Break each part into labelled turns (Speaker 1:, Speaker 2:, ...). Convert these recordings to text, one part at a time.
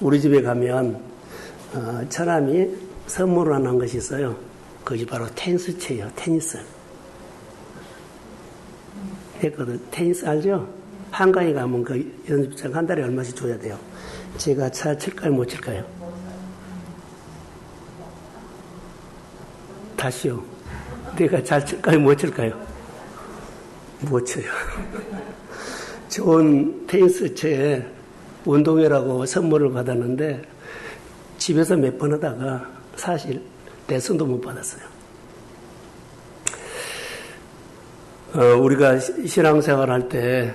Speaker 1: 우리 집에 가면 처남이 선물을 하나 한 것이 있어요. 그것이 바로 테니스채예요. 테니스. 했거든. 테니스 알죠? 한강에 가면 그 연습장 한 달에 얼마씩 줘야 돼요. 제가 잘 칠까요? 못 칠까요? 다시요. 내가 잘 칠까요? 못 칠까요? 못 쳐요. 좋은 테니스채에 운동회라고 선물을 받았는데 집에서 몇 번 하다가 사실 레슨도 못 받았어요. 우리가 신앙생활 할 때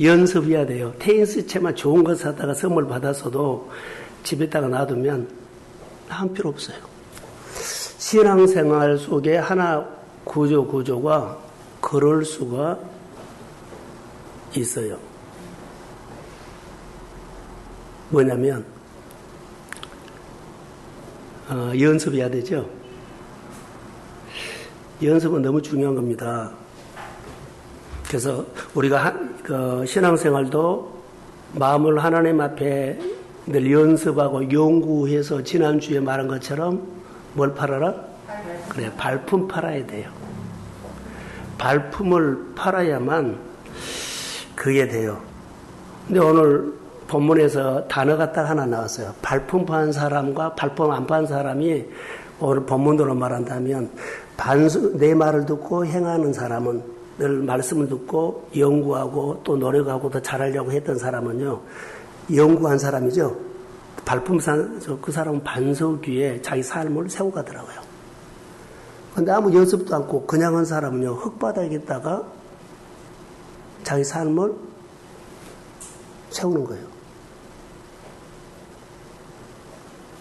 Speaker 1: 연습해야 돼요. 테니스채만 좋은 거 사다가 선물 받았어도 집에다가 놔두면 한 필요 없어요. 신앙생활 속에 하나 구조가 그럴 수가 있어요. 뭐냐면 연습해야 되죠. 연습은 너무 중요한 겁니다. 그래서 우리가 신앙생활도 마음을 하나님 앞에 늘 연습하고 연구해서 지난주에 말한 것처럼 뭘 팔아라? 그래, 발품 팔아야 돼요. 발품을 팔아야만 그게 돼요. 근데 오늘 본문에서 단어가 딱 하나 나왔어요. 발품 판 사람과 발품 안 판 사람이 오늘 본문으로 말한다면 내 말을 듣고 행하는 사람은 늘 말씀을 듣고 연구하고 또 노력하고 더 잘하려고 했던 사람은요. 연구한 사람이죠. 그 사람은 반석 위에 자기 삶을 세우고 가더라고요. 근데 아무 연습도 않고 그냥 한 사람은요. 흙바닥에다가 자기 삶을 세우는 거예요.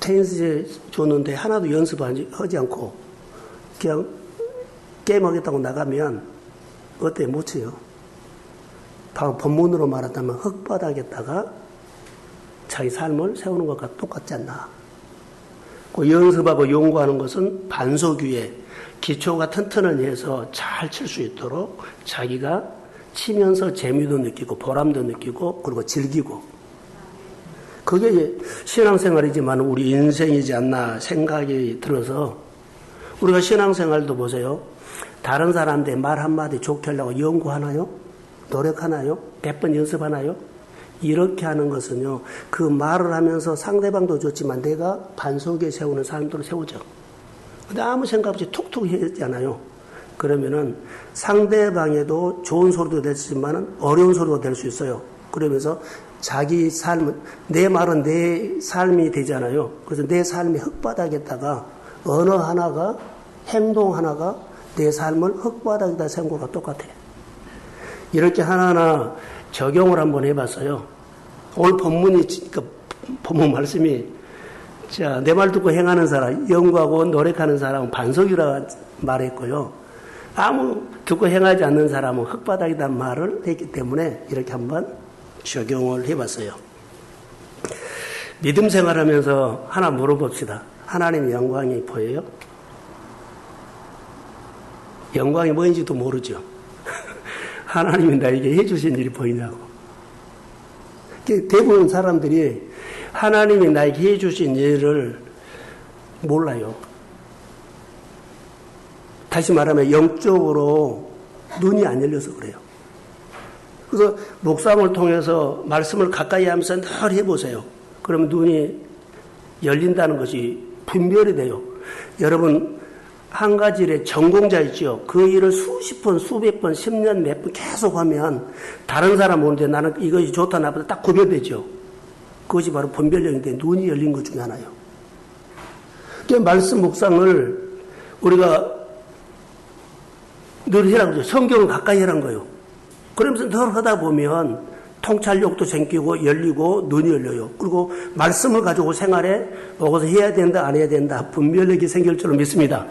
Speaker 1: 테니스에 줬는데 하나도 연습하지 않고 그냥 게임하겠다고 나가면 어때? 못 쳐요. 바로 본문으로 말한다면 흙바닥에다가 자기 삶을 세우는 것과 똑같지 않나. 그 연습하고 연구하는 것은 반석 위에 기초가 튼튼하니 해서 잘 칠 수 있도록 자기가 치면서 재미도 느끼고 보람도 느끼고 그리고 즐기고 그게 신앙생활이지만 우리 인생이지 않나 생각이 들어서 우리가 신앙생활도 보세요. 다른 사람한테 말 한마디 좋게 하려고 연구하나요? 노력하나요? 100번 연습하나요? 이렇게 하는 것은요. 그 말을 하면서 상대방도 좋지만 내가 반석에 세우는 사람들을 세우죠. 근데 아무 생각 없이 툭툭 했잖아요. 그러면은 상대방에도 좋은 소리도 될 수 있지만 어려운 소리도 될 수 있어요. 그러면서 자기 삶은 내 말은 내 삶이 되잖아요. 그래서 내 삶의 흙바닥에다가 언어 하나가 행동 하나가 내 삶을 흙바닥에다 세운 것과 똑같아요. 이렇게 하나하나 적용을 한번 해봤어요. 오늘 본문 말씀이 자, 내 말 듣고 행하는 사람, 연구하고 노력하는 사람은 반석이라 말했고요. 아무 듣고 행하지 않는 사람은 흙바닥이란 말을 했기 때문에 이렇게 한번 적용을 해봤어요. 믿음 생활하면서 하나 물어봅시다. 하나님의 영광이 보여요? 영광이 뭐인지도 모르죠. 하나님이 나에게 해주신 일이 보이냐고. 대부분 사람들이 하나님이 나에게 해주신 일을 몰라요. 다시 말하면 영적으로 눈이 안 열려서 그래요. 그래서 묵상을 통해서 말씀을 가까이 하면서 늘 해보세요. 그러면 눈이 열린다는 것이 분별이 돼요. 여러분 한 가지 일에 전공자 있죠. 그 일을 수십 번, 수백 번, 10년, 몇 번 계속 하면 다른 사람 오는데 나는 이것이 좋다 나쁘다 딱 구별되죠. 그것이 바로 분별력인데 눈이 열린 것 중에 하나예요. 그러니까 말씀 묵상을 우리가 늘 해라고 그러죠. 성경을 가까이 해라는 거예요. 그러면서 늘 하다 보면 통찰력도 생기고 열리고 눈이 열려요. 그리고 말씀을 가지고 생활에 먹어서 해야 된다 안 해야 된다 분별력이 생길 줄로 믿습니다.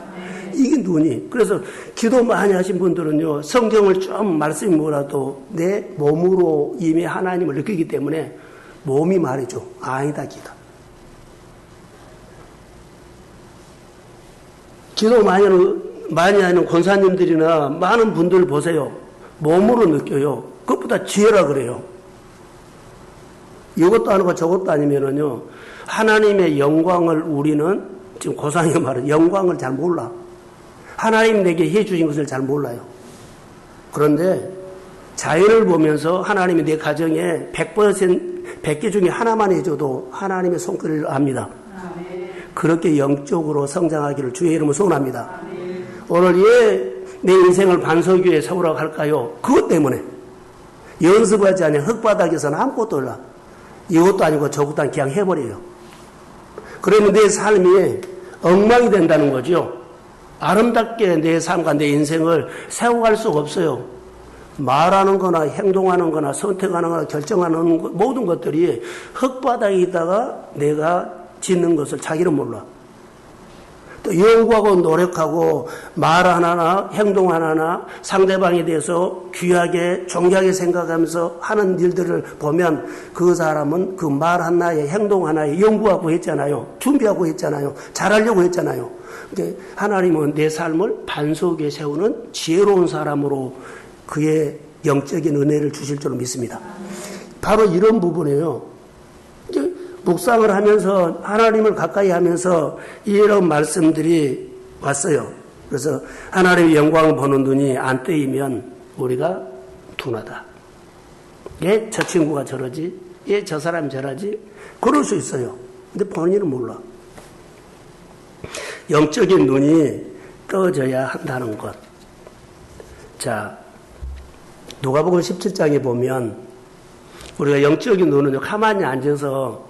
Speaker 1: 이게 눈이. 그래서 기도 많이 하신 분들은요. 성경을 좀 말씀이 뭐라도 내 몸으로 이미 하나님을 느끼기 때문에 몸이 말이죠. 아니다 기다. 기도 많이 하는 권사님들이나 많은 분들 보세요. 몸으로 느껴요. 그것보다 지혜라 그래요. 이것도 아니고 저것도 아니면은요, 하나님의 영광을 우리는 지금 고상이가 말은 영광을 잘 몰라. 하나님 내게 해주신 것을 잘 몰라요. 그런데 자연을 보면서 하나님이 내 가정에 100개 중에 하나만 해줘도 하나님의 손길을 압니다. 그렇게 영적으로 성장하기를 주의 이름으로 소원합니다. 오늘 왜 내 인생을 반석위에 세우라고 할까요? 그것 때문에. 연습하지 않으면 흙바닥에서는 아무것도 몰라. 이것도 아니고 저것도 아니고 그냥 해버려요. 그러면 내 삶이 엉망이 된다는 거죠. 아름답게 내 삶과 내 인생을 세워갈 수가 없어요. 말하는 거나 행동하는 거나 선택하는 거나 결정하는 모든 것들이 흙바닥에 있다가 내가 짓는 것을 자기는 몰라. 또 연구하고 노력하고 말 하나나 행동 하나나 상대방에 대해서 귀하게 존귀하게 생각하면서 하는 일들을 보면 그 사람은 그 말 하나에 행동 하나에 연구하고 했잖아요. 준비하고 했잖아요. 잘하려고 했잖아요. 그러니까 하나님은 내 삶을 반석 위에 세우는 지혜로운 사람으로 그의 영적인 은혜를 주실 줄로 믿습니다. 바로 이런 부분이에요. 묵상을 하면서 하나님을 가까이 하면서 이런 말씀들이 왔어요. 그래서 하나님의 영광을 보는 눈이 안 뜨이면 우리가 둔하다. 예, 저 친구가 저러지? 예, 저 사람이 저러지? 그럴 수 있어요. 근데 본인은 몰라. 영적인 눈이 떠져야 한다는 것. 자, 누가복음 17장에 보면 우리가 영적인 눈은 가만히 앉아서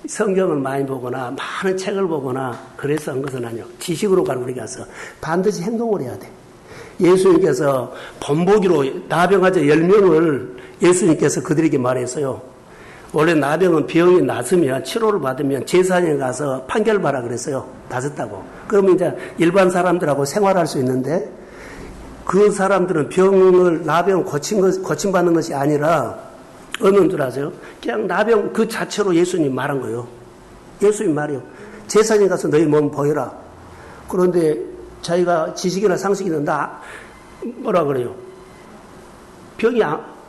Speaker 1: 성경을 많이 보거나 많은 책을 보거나 그래서 한 것은 아니요. 지식으로 가는 우리가 가서 반드시 행동을 해야 돼. 예수님께서 본보기로 나병환자 10명을 예수님께서 그들에게 말했어요. 원래 나병은 병이 났으면 치료를 받으면 제사장에 가서 판결받아 그랬어요. 낫았다고. 그러면 이제 일반 사람들하고 생활할 수 있는데 그 사람들은 나병을 고침받는 것이 아니라 어느 줄 아세요? 그냥 나병 그 자체로 예수님 말한 거예요. 예수님 말이요. 제사장에 가서 너희 몸 보여라. 그런데 자기가 지식이나 상식이나 뭐라 그래요? 병이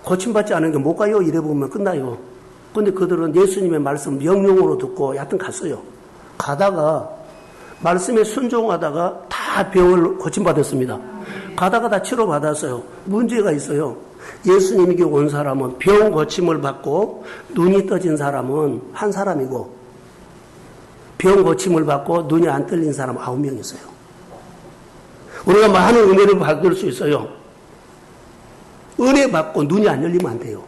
Speaker 1: 고침받지 않은 게 못 가요? 이래 보면 끝나요. 근데 그들은 예수님의 말씀 명령으로 듣고 여하튼 갔어요. 가다가 말씀에 순종하다가 다 병을 고침받았습니다. 가다가 다 치료받았어요. 문제가 있어요. 예수님에게 온 사람은 병 고침을 받고 눈이 떠진 사람은 한 사람이고 병 고침을 받고 눈이 안 떨린 사람은 9명 있어요. 우리가 많은 은혜를 받을 수 있어요. 은혜 받고 눈이 안 열리면 안 돼요.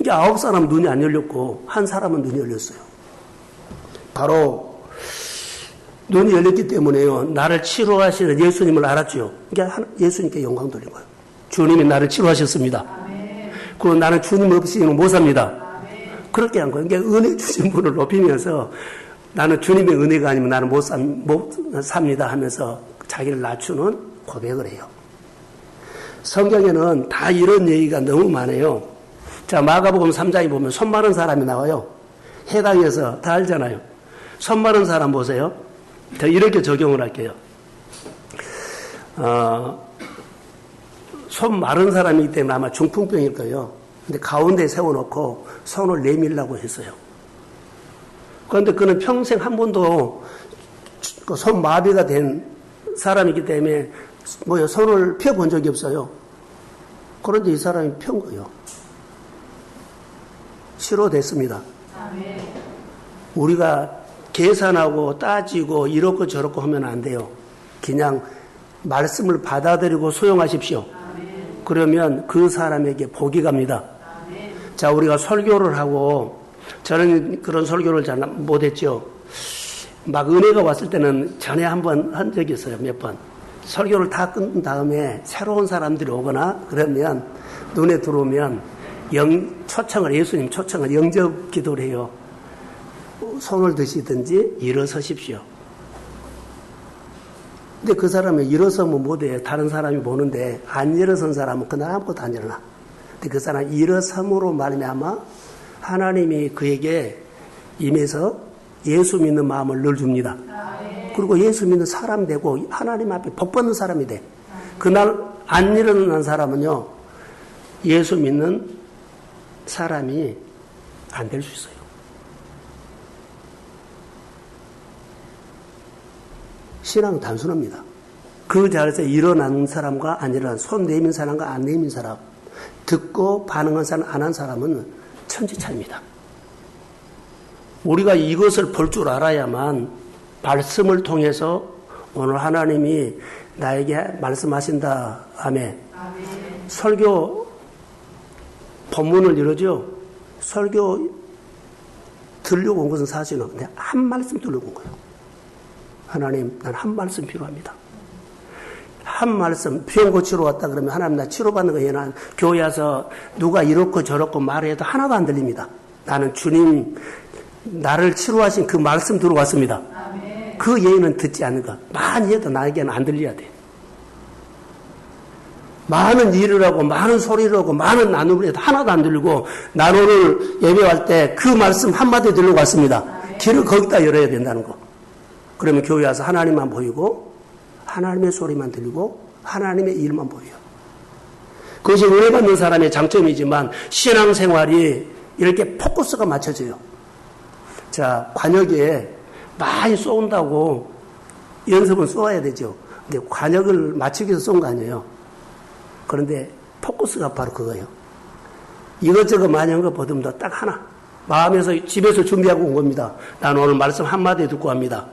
Speaker 1: 이게 9사람 눈이 안 열렸고 한 사람은 눈이 열렸어요. 바로 눈이 열렸기 때문에요. 나를 치료하시는 예수님을 알았죠. 그러니까 예수님께 영광 돌린 거예요. 주님이 나를 치료하셨습니다. 그리고 나는 주님 없이는 못 삽니다. 그렇게 한 거예요. 그러니까 은혜 주신 분을 높이면서 나는 주님의 은혜가 아니면 나는 못 삽니다 하면서 자기를 낮추는 고백을 해요. 성경에는 다 이런 얘기가 너무 많아요. 자, 마가복음 3장에 보면 손 마른 사람이 나와요. 해당해서 다 알잖아요. 손 마른 사람 보세요. 자, 이렇게 적용을 할게요. 손 마른 사람이기 때문에 아마 중풍병일 거예요. 근데 가운데 세워놓고 손을 내밀라고 했어요. 그런데 그는 평생 한 번도 손 마비가 된 사람이기 때문에 손을 펴본 적이 없어요. 그런데 이 사람이 편 거예요. 치료됐습니다. 우리가 계산하고 따지고 이렇고 저렇고 하면 안 돼요. 그냥 말씀을 받아들이고 수용하십시오. 그러면 그 사람에게 복이 갑니다. 자, 우리가 설교를 하고 저는 그런 설교를 잘 못했죠. 막 은혜가 왔을 때는 전에 한번 한 적이 있어요. 몇 번. 설교를 다 끝난 다음에 새로운 사람들이 오거나 그러면 눈에 들어오면 예수님 초청을 영접 기도를 해요. 손을 드시든지 일어서십시오. 근데 그 사람은 일어서면 못해요. 다른 사람이 보는데 안 일어선 사람은 그날 아무것도 안 일어나. 근데 그 사람 일어섬으로 말미암아 하나님이 그에게 임해서 예수 믿는 마음을 늘 줍니다. 그리고 예수 믿는 사람 되고 하나님 앞에 복 받는 사람이 돼. 그날 안 일어난 사람은요, 예수 믿는 사람이 안 될 수 있어요. 신앙은 단순합니다. 그 자리에서 일어나는 사람과 안 일어나는, 손 내민 사람과 안 내민 사람, 듣고 반응한 사람, 안 한 사람은 천지차이입니다. 우리가 이것을 볼 줄 알아야만 말씀을 통해서 오늘 하나님이 나에게 말씀하신다. 아멘. 설교 본문을 이러죠. 설교 들려고 온 것은 사실은 근데 한 말씀 들려고 온 거예요. 하나님, 난 한 말씀 필요합니다. 한 말씀, 병 고치러 왔다 그러면 하나님 나 치료받는 거예요. 난 교회 와서 누가 이렇고 저렇고 말해도 하나도 안 들립니다. 나는 주님 나를 치료하신 그 말씀 들어왔습니다. 그 예의는 듣지 않는 것. 많이 해도 나에게는 안 들려야 돼. 많은 일을 하고 많은 소리를 하고 많은 나눔을 해도 하나도 안 들리고 난 오늘 예배할 때 그 말씀 한마디 들려고 왔습니다. 길을 거기다 열어야 된다는 거. 그러면 교회 와서 하나님만 보이고 하나님의 소리만 들리고 하나님의 일만 보여요. 그것이 은혜 받는 사람의 장점이지만 신앙생활이 이렇게 포커스가 맞춰져요. 자, 관역에 많이 쏘는다고 연습은 쏘아야 되죠. 근데 관역을 맞추기 위해서 쏜 거 아니에요. 그런데 포커스가 바로 그거예요. 이것저것 많이 한 거 보듬다 딱 하나. 마음에서 집에서 준비하고 온 겁니다. 난 오늘 말씀 한마디 듣고 합니다.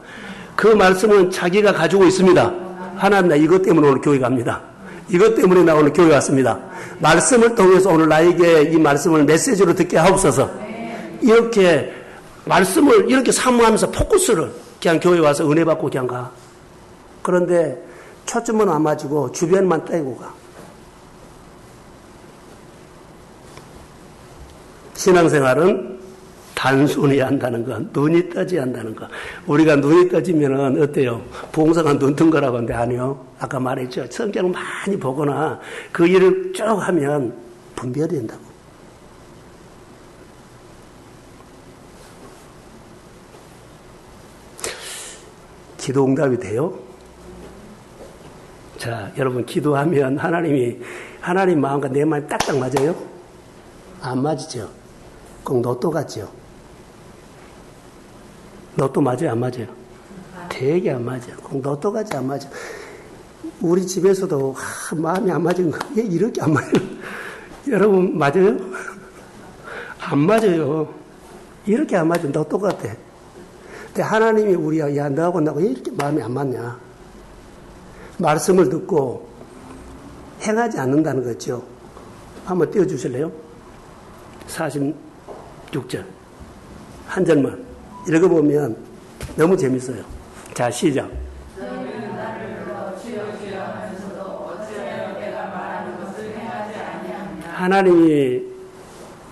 Speaker 1: 그 말씀은 자기가 가지고 있습니다. 하나님 나 이것 때문에 오늘 교회 갑니다. 이것 때문에 나 오늘 교회 왔습니다. 말씀을 통해서 오늘 나에게 이 말씀을 메시지로 듣게 하옵소서. 이렇게 말씀을 이렇게 사모하면서 포커스를 그냥 교회 와서 은혜 받고 그냥 가. 그런데 초점은 안 맞고 주변만 떼고 가. 신앙생활은 단순히 한다는 것, 눈이 떠지 한다는 것. 우리가 눈이 떠지면은 어때요? 봉사가 눈 뜬 거라고 하는데 아니요. 아까 말했죠. 성경을 많이 보거나 그 일을 쭉 하면 분별이 된다고. 기도 응답이 돼요? 자, 여러분 기도하면 하나님 마음과 내 마음이 딱딱 맞아요? 안 맞죠? 꼭 로또 같죠? 로또 맞아요? 안 맞아요? 되게 안 맞아요. 꼭 로또 같이 안 맞아요. 우리 집에서도 마음이 안 맞은 거. 왜 이렇게 안 맞아요? 여러분 맞아요? 안 맞아요. 이렇게 안 맞아요. 로또 같아. 근데 하나님이 우리야, 야, 너하고 나하고 왜 이렇게 마음이 안 맞냐? 말씀을 듣고 행하지 않는다는 거죠. 한번 띄워주실래요? 46절. 한 절만 읽어보면 너무 재밌어요. 자, 시작.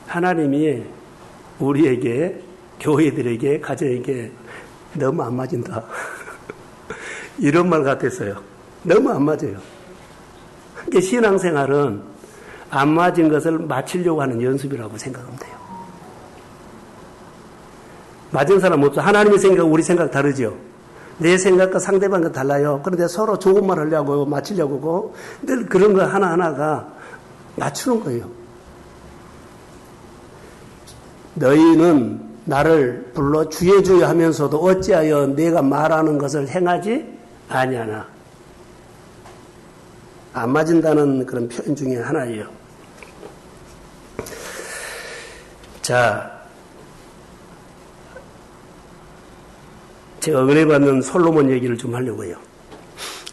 Speaker 1: 하나님이 우리에게, 교회들에게, 가정에게 너무 안 맞은다. 이런 말 같았어요. 너무 안 맞아요. 그러니까 신앙생활은 안 맞은 것을 맞추려고 하는 연습이라고 생각하면 돼요. 맞은 사람 없어. 하나님의 생각, 우리 생각 다르죠. 내 생각과 상대방과 달라요. 그런데 서로 좋은 말 하려고, 맞추려고 하고, 늘 그런 거 하나하나가 맞추는 거예요. 너희는 나를 불러 주여 주여 하면서도 어찌하여 내가 말하는 것을 행하지 아니하나. 안 맞은다는 그런 표현 중에 하나예요. 자, 제가 은혜 받는 솔로몬 얘기를 좀 하려고 해요.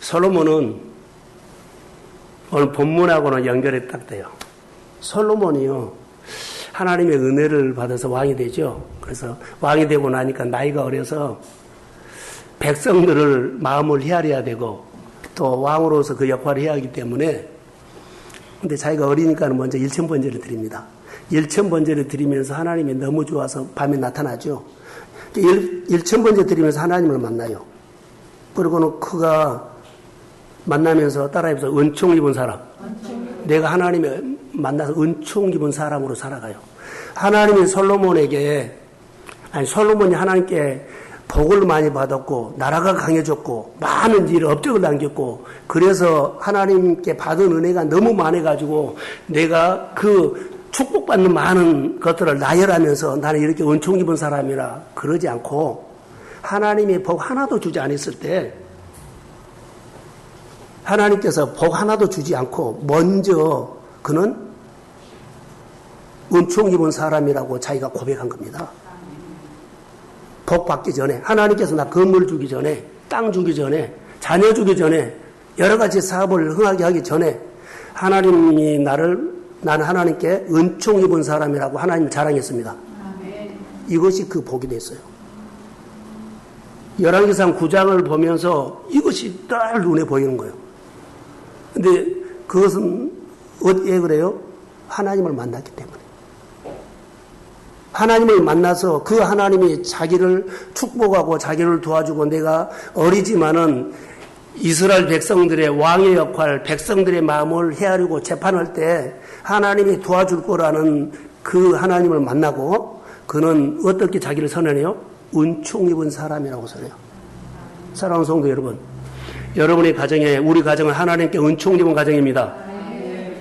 Speaker 1: 솔로몬은 오늘 본문하고는 연결이 딱 돼요. 솔로몬이요, 하나님의 은혜를 받아서 왕이 되죠. 그래서 왕이 되고 나니까 나이가 어려서 백성들을 마음을 헤아려야 되고 또 왕으로서 그 역할을 해야 하기 때문에, 근데 자기가 어리니까 먼저 일천번제를 드립니다. 일천번제를 드리면서 하나님이 너무 좋아서 밤에 나타나죠. 일천번제 드리면서 하나님을 만나요. 그리고는 그가 만나면서 따라해서 은총 입은 사람. 내가 하나님을 만나서 은총 입은 사람으로 살아가요. 하나님이 솔로몬이 하나님께 복을 많이 받았고 나라가 강해졌고 많은 일에 업적을 남겼고, 그래서 하나님께 받은 은혜가 너무 많아가지고 내가 그 축복받는 많은 것들을 나열하면서 나는 이렇게 은총 입은 사람이라 그러지 않고 하나님이 복 하나도 주지 않았을 때 하나님께서 복 하나도 주지 않고 먼저 그는 은총 입은 사람이라고 자기가 고백한 겁니다. 복 받기 전에 하나님께서 나 건물 주기 전에 땅 주기 전에 자녀 주기 전에 여러 가지 사업을 흥하게 하기 전에 하나님이 나는 하나님께 은총 입은 사람이라고 하나님을 자랑했습니다. 이것이 그 복이 됐어요. 열왕기상 9장을 보면서 이것이 딱 눈에 보이는 거예요. 근데 그것은 왜 그래요? 하나님을 만났기 때문에. 하나님을 만나서 그 하나님이 자기를 축복하고 자기를 도와주고 내가 어리지만은 이스라엘 백성들의 왕의 역할, 백성들의 마음을 헤아리고 재판할 때 하나님이 도와줄 거라는 그 하나님을 만나고 그는 어떻게 자기를 선언해요? 은총 입은 사람이라고 선언해요. 사랑하는 성도 여러분, 여러분의 가정에 우리 가정은 하나님께 은총 입은 가정입니다.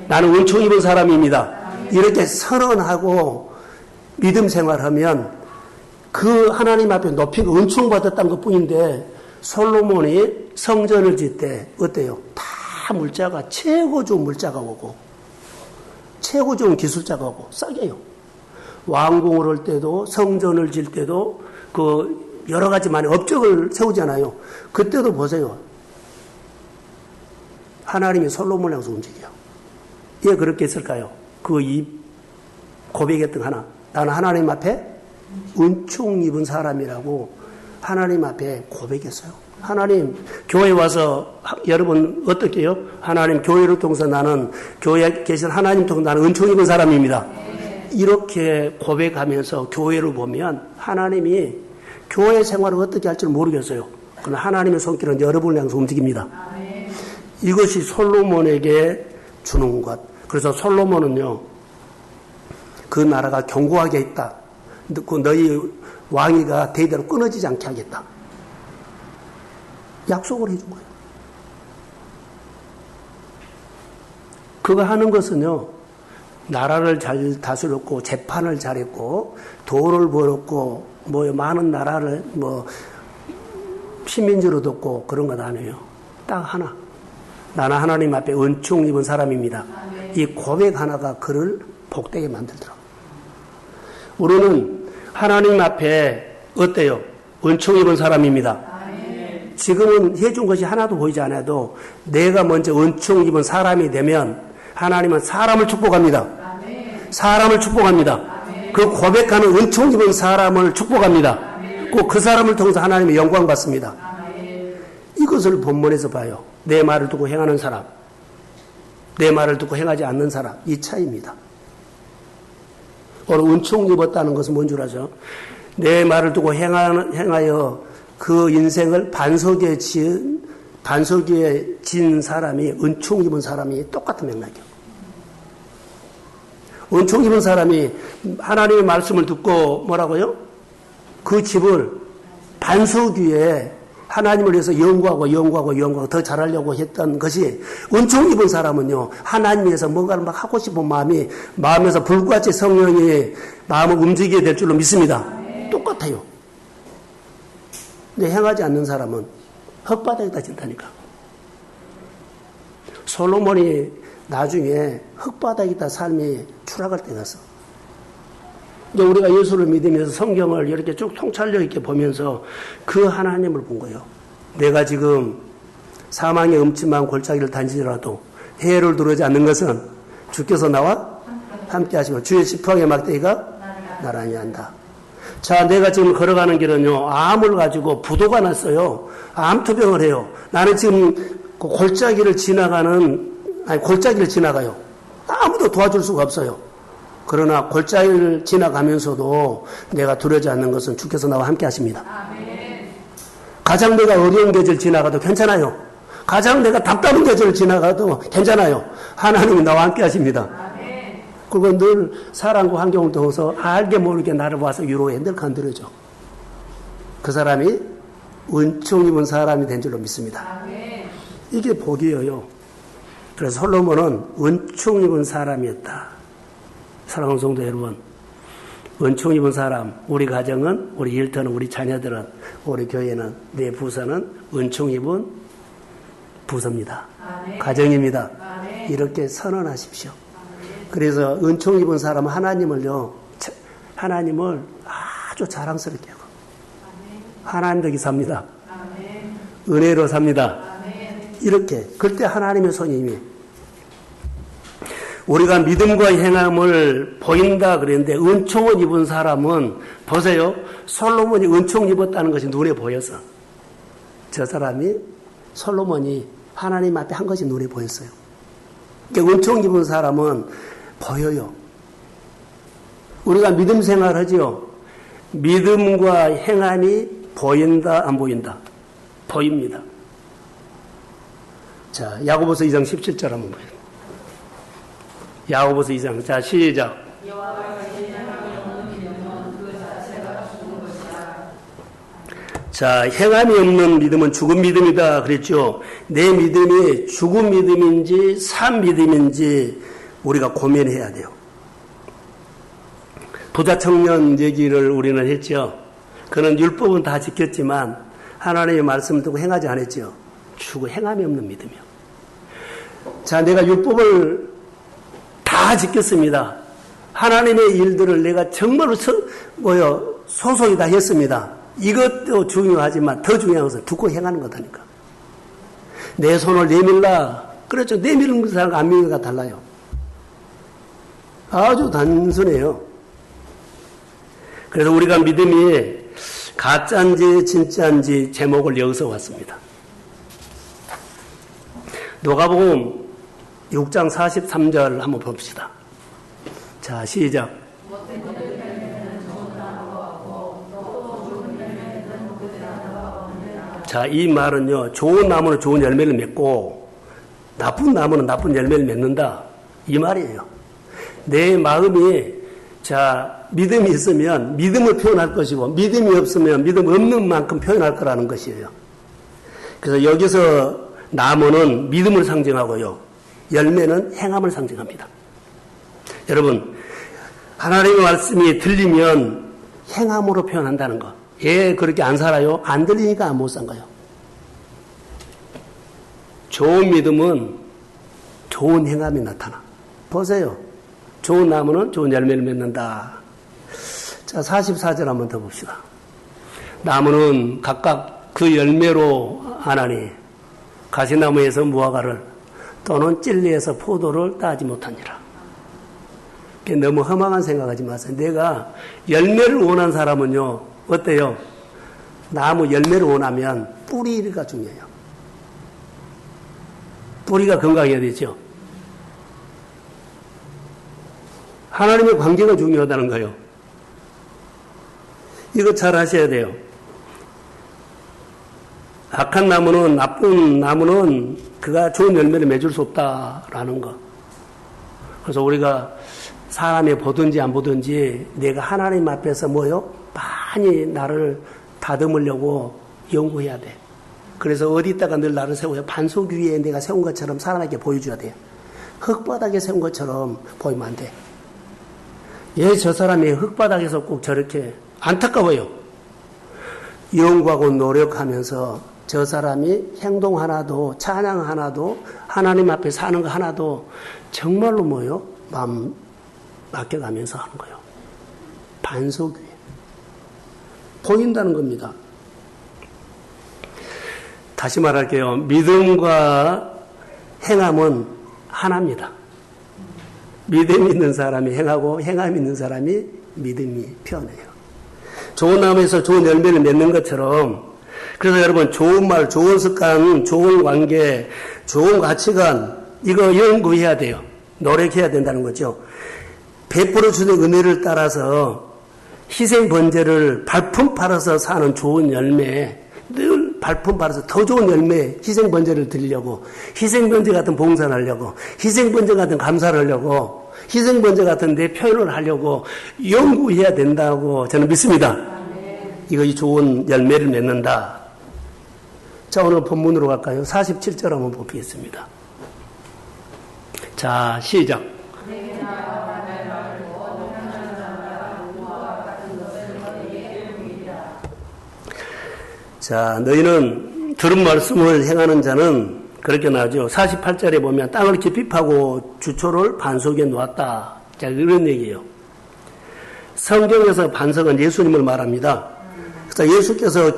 Speaker 1: 나는 은총 입은 사람입니다. 이렇게 선언하고 믿음 생활하면 그 하나님 앞에 높이 은총 받았다는 것뿐인데 솔로몬이 성전을 짓 때 어때요? 다 물자가 최고 좋은 물자가 오고 최고 좋은 기술자가 오고 싸게요. 왕궁을 할 때도 성전을 질 때도 그 여러 가지 많이 업적을 세우잖아요. 그때도 보세요. 하나님이 솔로몬을 향해서 움직여요. 왜 그렇게 했을까요? 그 고백했던 하나. 나는 하나님 앞에 은총 입은 사람이라고 하나님 앞에 고백했어요. 하나님, 교회 와서 여러분 어떻게 해요? 하나님 교회를 통해서 나는 교회에 계신 하나님 통해서 나는 은총 입은 사람입니다. 이렇게 고백하면서 교회를 보면 하나님이 교회 생활을 어떻게 할지 모르겠어요. 그러나 하나님의 손길은 여러분을 향해서 움직입니다. 이것이 솔로몬에게 주는 것. 그래서 솔로몬은요, 그 나라가 견고하게 있다. 그 너희 왕위가 대대로 끊어지지 않게 하겠다. 약속을 해준 거예요. 그거 하는 것은요, 나라를 잘 다스렸고, 재판을 잘했고, 돈을 벌었고, 많은 나라를 식민지로 뒀고, 그런 것 아니에요. 딱 하나. 나는 하나님 앞에 은총 입은 사람입니다. 이 고백 하나가 그를 복되게 만들더라고요. 우리는 하나님 앞에 어때요? 은총 입은 사람입니다. 지금은 해준 것이 하나도 보이지 않아도 내가 먼저 은총 입은 사람이 되면 하나님은 사람을 축복합니다. 사람을 축복합니다. 그 고백하는 은총 입은 사람을 축복합니다. 꼭 그 사람을 통해서 하나님의 영광 받습니다. 이것을 본문에서 봐요. 내 말을 듣고 행하는 사람, 내 말을 듣고 행하지 않는 사람, 이 차이입니다. 오늘 은총 입었다는 것은 뭔 줄 아죠? 내 말을 듣고 행하여 그 인생을 반석에 진 사람이 은총 입은 사람이 똑같은 맥락이에요. 은총 입은 사람이 하나님의 말씀을 듣고 뭐라고요? 그 집을 반석 위에 하나님을 위해서 연구하고 더 잘하려고 했던 것이 은총 입은 사람은요, 하나님 위해서 뭔가를 막 하고 싶은 마음이 마음에서 불같이 성령이 마음을 움직이게 될 줄로 믿습니다. 똑같아요. 근데 행하지 않는 사람은 흙바닥에다 진다니까. 솔로몬이 나중에 흙바닥에다 삶이 추락할 때 갔어. 이제 우리가 예수를 믿으면서 성경을 이렇게 쭉 통찰력 있게 보면서 그 하나님을 본 거예요. 내가 지금 사망의 음침한 골짜기를 다니더라도 해를 두르지 않는 것은 주께서 나와 함께 하시고 주의 지팡이의 막대기가 나란히 한다. 자, 내가 지금 걸어가는 길은요, 암을 가지고 부도가 났어요. 암투병을 해요. 나는 지금 그 골짜기를 지나가요. 아무도 도와줄 수가 없어요. 그러나 골짜기를 지나가면서도 내가 두려워하지 않는 것은 주께서 나와 함께 하십니다. 가장 내가 어려운 계절 지나가도 괜찮아요. 가장 내가 답답한 계절을 지나가도 괜찮아요. 하나님이 나와 함께 하십니다. 그리고 늘 사랑과 환경을 통해서 알게 모르게 나를 와서 위로해 늘 건드려줘. 그 사람이 은총 입은 사람이 된 줄로 믿습니다. 이게 복이에요. 그래서 솔로몬은 은총 입은 사람이었다. 사랑하는 성도 여러분, 은총 입은 사람, 우리 가정은, 우리 일터는, 우리 자녀들은, 우리 교회는, 내 부서는 은총 입은 부서입니다. 아멘. 가정입니다. 아멘. 이렇게 선언하십시오. 아멘. 그래서 은총 입은 사람은 하나님을 아주 자랑스럽게 하고, 하나님 덕이 삽니다. 아멘. 은혜로 삽니다. 아멘. 이렇게, 그때 하나님의 손님이 우리가 믿음과 행함을 보인다 그랬는데 은총을 입은 사람은 보세요. 솔로몬이 은총 입었다는 것이 눈에 보여서 저 사람이 솔로몬이 하나님 앞에 한 것이 눈에 보였어요. 그러니까 은총 입은 사람은 보여요. 우리가 믿음 생활하지요. 믿음과 행함이 보인다 안 보인다? 보입니다. 자, 야고보서 2장 17절 한번 보여요. 야고보서 2장. 자, 시작. 자, 행함이 없는 믿음은 죽은 믿음이다 그랬죠. 내 믿음이 죽은 믿음인지 산 믿음인지 우리가 고민해야 돼요. 부자 청년 얘기를 우리는 했죠. 그는 율법은 다 지켰지만 하나님의 말씀을 듣고 행하지 않았죠. 죽은 행함이 없는 믿음이요. 자, 내가 율법을 다 지켰습니다. 하나님의 일들을 내가 정말로 소소히 다 했습니다. 이것도 중요하지만 더 중요한 것은 듣고 행하는 거다니까. 내 손을 내밀라. 그렇죠. 내미는 사람과 안 미는 것과 달라요. 아주 단순해요. 그래서 우리가 믿음이 가짜인지 진짜인지 제목을 여기서 왔습니다. 누가복음 6장 43절 한번 봅시다. 자, 시작. 자, 이 말은요, 좋은 나무는 좋은 열매를 맺고 나쁜 나무는 나쁜 열매를 맺는다. 이 말이에요. 내 마음이 자, 믿음이 있으면 믿음을 표현할 것이고 믿음이 없으면 믿음 없는 만큼 표현할 거라는 것이에요. 그래서 여기서 나무는 믿음을 상징하고요. 열매는 행함을 상징합니다. 여러분, 하나님의 말씀이 들리면 행함으로 표현한다는 거. 예, 그렇게 안 살아요? 안 들리니까 못 산 거예요. 좋은 믿음은 좋은 행함이 나타나. 보세요. 좋은 나무는 좋은 열매를 맺는다. 자, 44절 한번 더 봅시다. 나무는 각각 그 열매로 아나니 가시나무에서 무화과를 또는 찔리에서 포도를 따지 못하니라. 너무 허망한 생각하지 마세요. 내가 열매를 원하는 사람은요, 어때요? 나무 열매를 원하면 뿌리가 중요해요. 뿌리가 건강해야 되죠. 하나님의 관계가 중요하다는 거예요. 이거 잘 하셔야 돼요. 악한 나무는, 나쁜 나무는 그가 좋은 열매를 맺을 수 없다라는 거. 그래서 우리가 사람이 보든지 안 보든지 내가 하나님 앞에서 많이 나를 다듬으려고 연구해야 돼. 그래서 어디다가 늘 나를 세워요. 반석 위에 내가 세운 것처럼 사람에게 보여줘야 돼요. 흙바닥에 세운 것처럼 보이면 안 돼. 예, 저 사람이 흙바닥에서 꼭 저렇게 안타까워요. 연구하고 노력하면서 저 사람이 행동 하나도 찬양 하나도 하나님 앞에 사는 거 하나도 정말로 마음 맡겨가면서 하는 거예요. 반석 위에 보인다는 겁니다. 다시 말할게요. 믿음과 행함은 하나입니다. 믿음 있는 사람이 행하고 행함 있는 사람이 믿음이 표현해요. 좋은 나무에서 좋은 열매를 맺는 것처럼, 그래서 여러분 좋은 말, 좋은 습관, 좋은 관계, 좋은 가치관 이거 연구해야 돼요. 노력해야 된다는 거죠. 베풀어 주는 은혜를 따라서 희생 번제를 발품 팔아서 사는 좋은 열매, 늘 발품 팔아서 더 좋은 열매, 희생 번제를 드리려고, 희생 번제 같은 봉사를 하려고, 희생 번제 같은 감사를 하려고, 희생 번제 같은 내 표현을 하려고 연구해야 된다고 저는 믿습니다. 이것이 좋은 열매를 맺는다. 자, 오늘 본문으로 갈까요? 47절 한번 보겠습니다. 자, 시작. 자, 너희는 들은 말씀을 행하는 자는 그렇게 나오죠. 48절에 보면 땅을 깊이 파고 주초를 반석에 놓았다. 자, 이런 얘기예요. 성경에서 반석은 예수님을 말합니다. 그래서 예수께서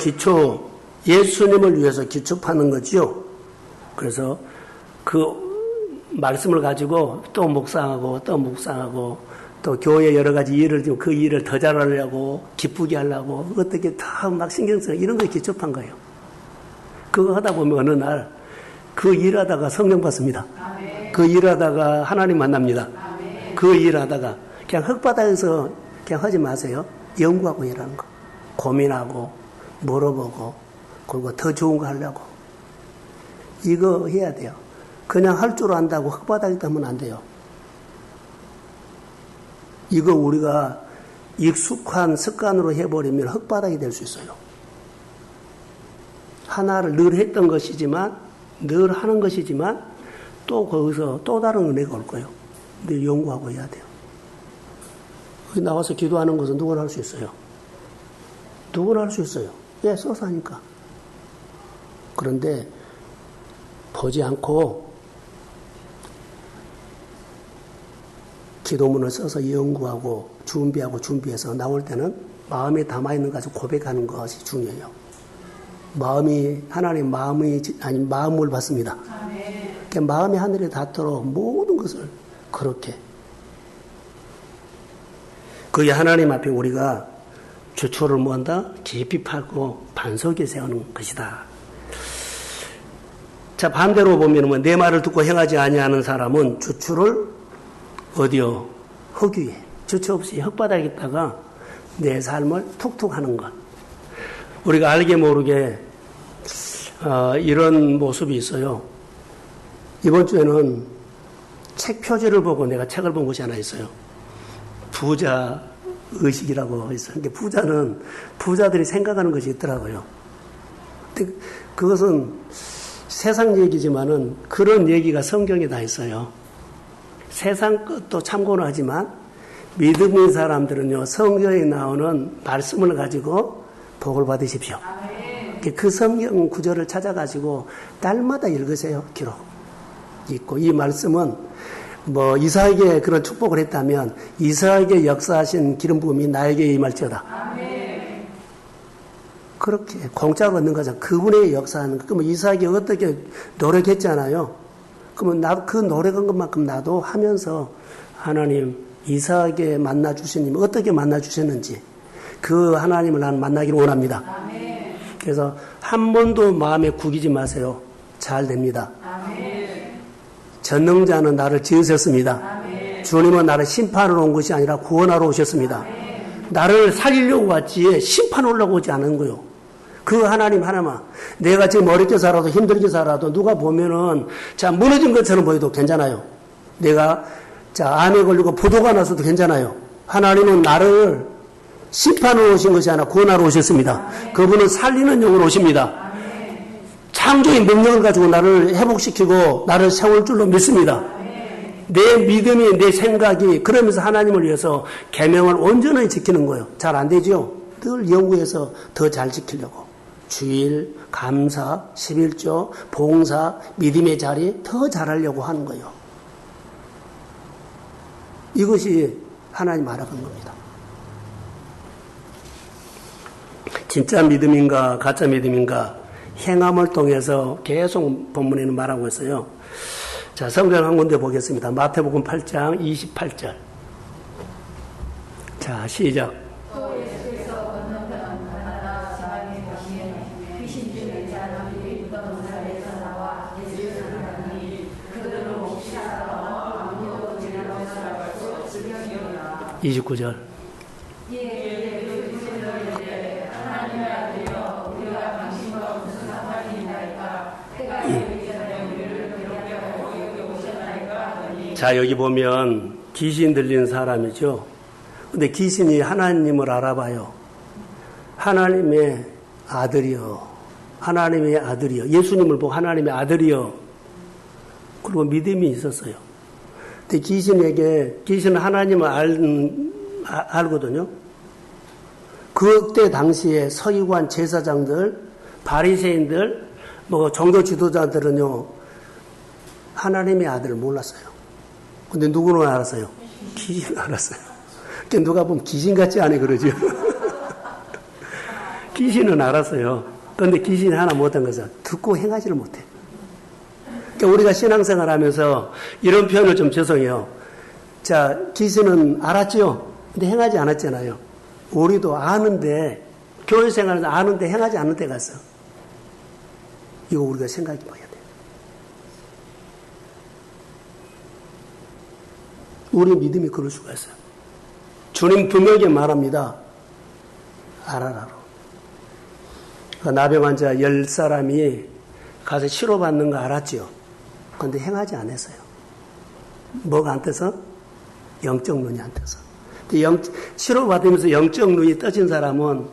Speaker 1: 예수님을 위해서 기초 파는 거지요. 그래서 그 말씀을 가지고 또 묵상하고 또 교회 여러 가지 일을 좀 그 일을 더 잘하려고 기쁘게 하려고 어떻게 다 막 신경 쓰고 이런 거에 기초판 거예요. 그거 하다 보면 어느 날 그 일하다가 성령 받습니다. 그 일하다가 하나님 만납니다. 그 일하다가 그냥 흙바닥에서 그냥 하지 마세요. 연구하고 일하는 거. 고민하고 물어보고 그리고 더 좋은 거 하려고. 이거 해야 돼요. 그냥 할 줄 안다고 흙바닥에 하면 안 돼요. 이거 우리가 익숙한 습관으로 해버리면 흙바닥이 될 수 있어요. 하나를 늘 했던 것이지만 늘 하는 것이지만 또 거기서 또 다른 은혜가 올 거예요. 근데 연구하고 해야 돼요. 나와서 기도하는 것은 누구나 할 수 있어요. 누구나 할 수 있어요. 예, 써서 하니까. 그런데 보지 않고 기도문을 써서 연구하고 준비해서 나올 때는 마음에 담아있는 것을 고백하는 것이 중요해요. 하나님 마음을 받습니다. 그러니까 마음이 하늘에 닿도록 모든 것을 그렇게. 그게 하나님 앞에 우리가 주초를 모은다, 깊이 파고 반석에 세우는 것이다. 자, 반대로 보면 내 말을 듣고 행하지 아니하는 사람은 주초를 어디요? 흙 위에. 주초 없이 흙바닥에 있다가 내 삶을 툭툭 하는 것. 우리가 알게 모르게 이런 모습이 있어요. 이번 주에는 책 표지를 보고 내가 책을 본 것이 하나 있어요. 부자 의식이라고 있어요. 부자는 부자들이 생각하는 것이 있더라고요. 근데 그것은 세상 얘기지만은 그런 얘기가 성경에 다 있어요. 세상 것도 참고는 하지만 믿음의 사람들은요, 성경에 나오는 말씀을 가지고 복을 받으십시오. 그 성경 구절을 찾아가지고 날마다 읽으세요. 기록 있고, 이 말씀은 이사에게 그런 축복을 했다면 이사에게 역사하신 기름 부음이 나에게 임할지어다. 그렇게 공짜로 얻는 거죠. 그분의 역사하는 거. 그러면 이사에게 어떻게 노력했잖아요. 그러면 그 노력한 것만큼 나도 하면서 하나님 이사에게 만나주시님 어떻게 만나주셨는지 그 하나님을 나는 만나기를 원합니다. 그래서 한 번도 마음에 구기지 마세요. 잘 됩니다. 전능자는 나를 지으셨습니다. 주님은 나를 심판하러 온 것이 아니라 구원하러 오셨습니다. 나를 살리려고 왔지 심판하려고 오지 않은 거요. 그 하나님 하나만. 내가 지금 어렵게 살아도 힘들게 살아도 누가 보면은 무너진 것처럼 보여도 괜찮아요. 내가 암에 걸리고 부도가 나서도 괜찮아요. 하나님은 나를 심판으로 오신 것이 아니라 구원하러 오셨습니다. 그분은 살리는 영으로 오십니다. 창조의 능력을 가지고 나를 회복시키고 나를 세울 줄로 믿습니다. 내 믿음이, 내 생각이 그러면서 하나님을 위해서 계명을 온전히 지키는 거예요. 잘 안 되죠? 늘 연구해서 더 잘 지키려고. 주일, 감사, 11조, 봉사, 믿음의 자리 더 잘하려고 하는 거예요. 이것이 하나님 말하는 겁니다. 진짜 믿음인가 가짜 믿음인가 행함을 통해서 계속 본문에는 말하고 있어요. 자, 성경 한 군데 보겠습니다. 마태복음 8장 28절. 자, 시작. (29절) 자, 여기 보면 귀신 들린 사람이죠. 근데 귀신이 하나님을 알아봐요. 하나님의 아들이요. 하나님의 아들이요. 예수님을 보고 하나님의 아들이요. 그리고 믿음이 있었어요. 근데 귀신은 하나님을 알거든요. 그때 당시에 서기관 제사장들 바리새인들, 종교 지도자들은요, 하나님의 아들을 몰랐어요. 근데 누구는 알았어요? 귀신은 알았어요. 그러니까 누가 보면 귀신 같지 않아 그러죠. 귀신은 알았어요. 그런데 귀신이 하나 못한 것은 듣고 행하지를 못해. 그러니까 우리가 신앙생활 하면서 이런 표현을 좀 죄송해요. 자, 귀신은 알았죠? 근데 행하지 않았잖아요. 우리도 아는데, 교회 생활에서 아는데 행하지 않는 데 갔어. 이거 우리가 생각해 봐야 돼. 우리 믿음이 그럴 수가 있어요. 주님 분명히 말합니다. 알아라. 나병 환자 10사람이 가서 치료받는 거 알았죠. 그런데 행하지 않았어요. 뭐가 안 떠서? 영적 눈이 안 떠서. 치료받으면서 영적 눈이 떠진 사람은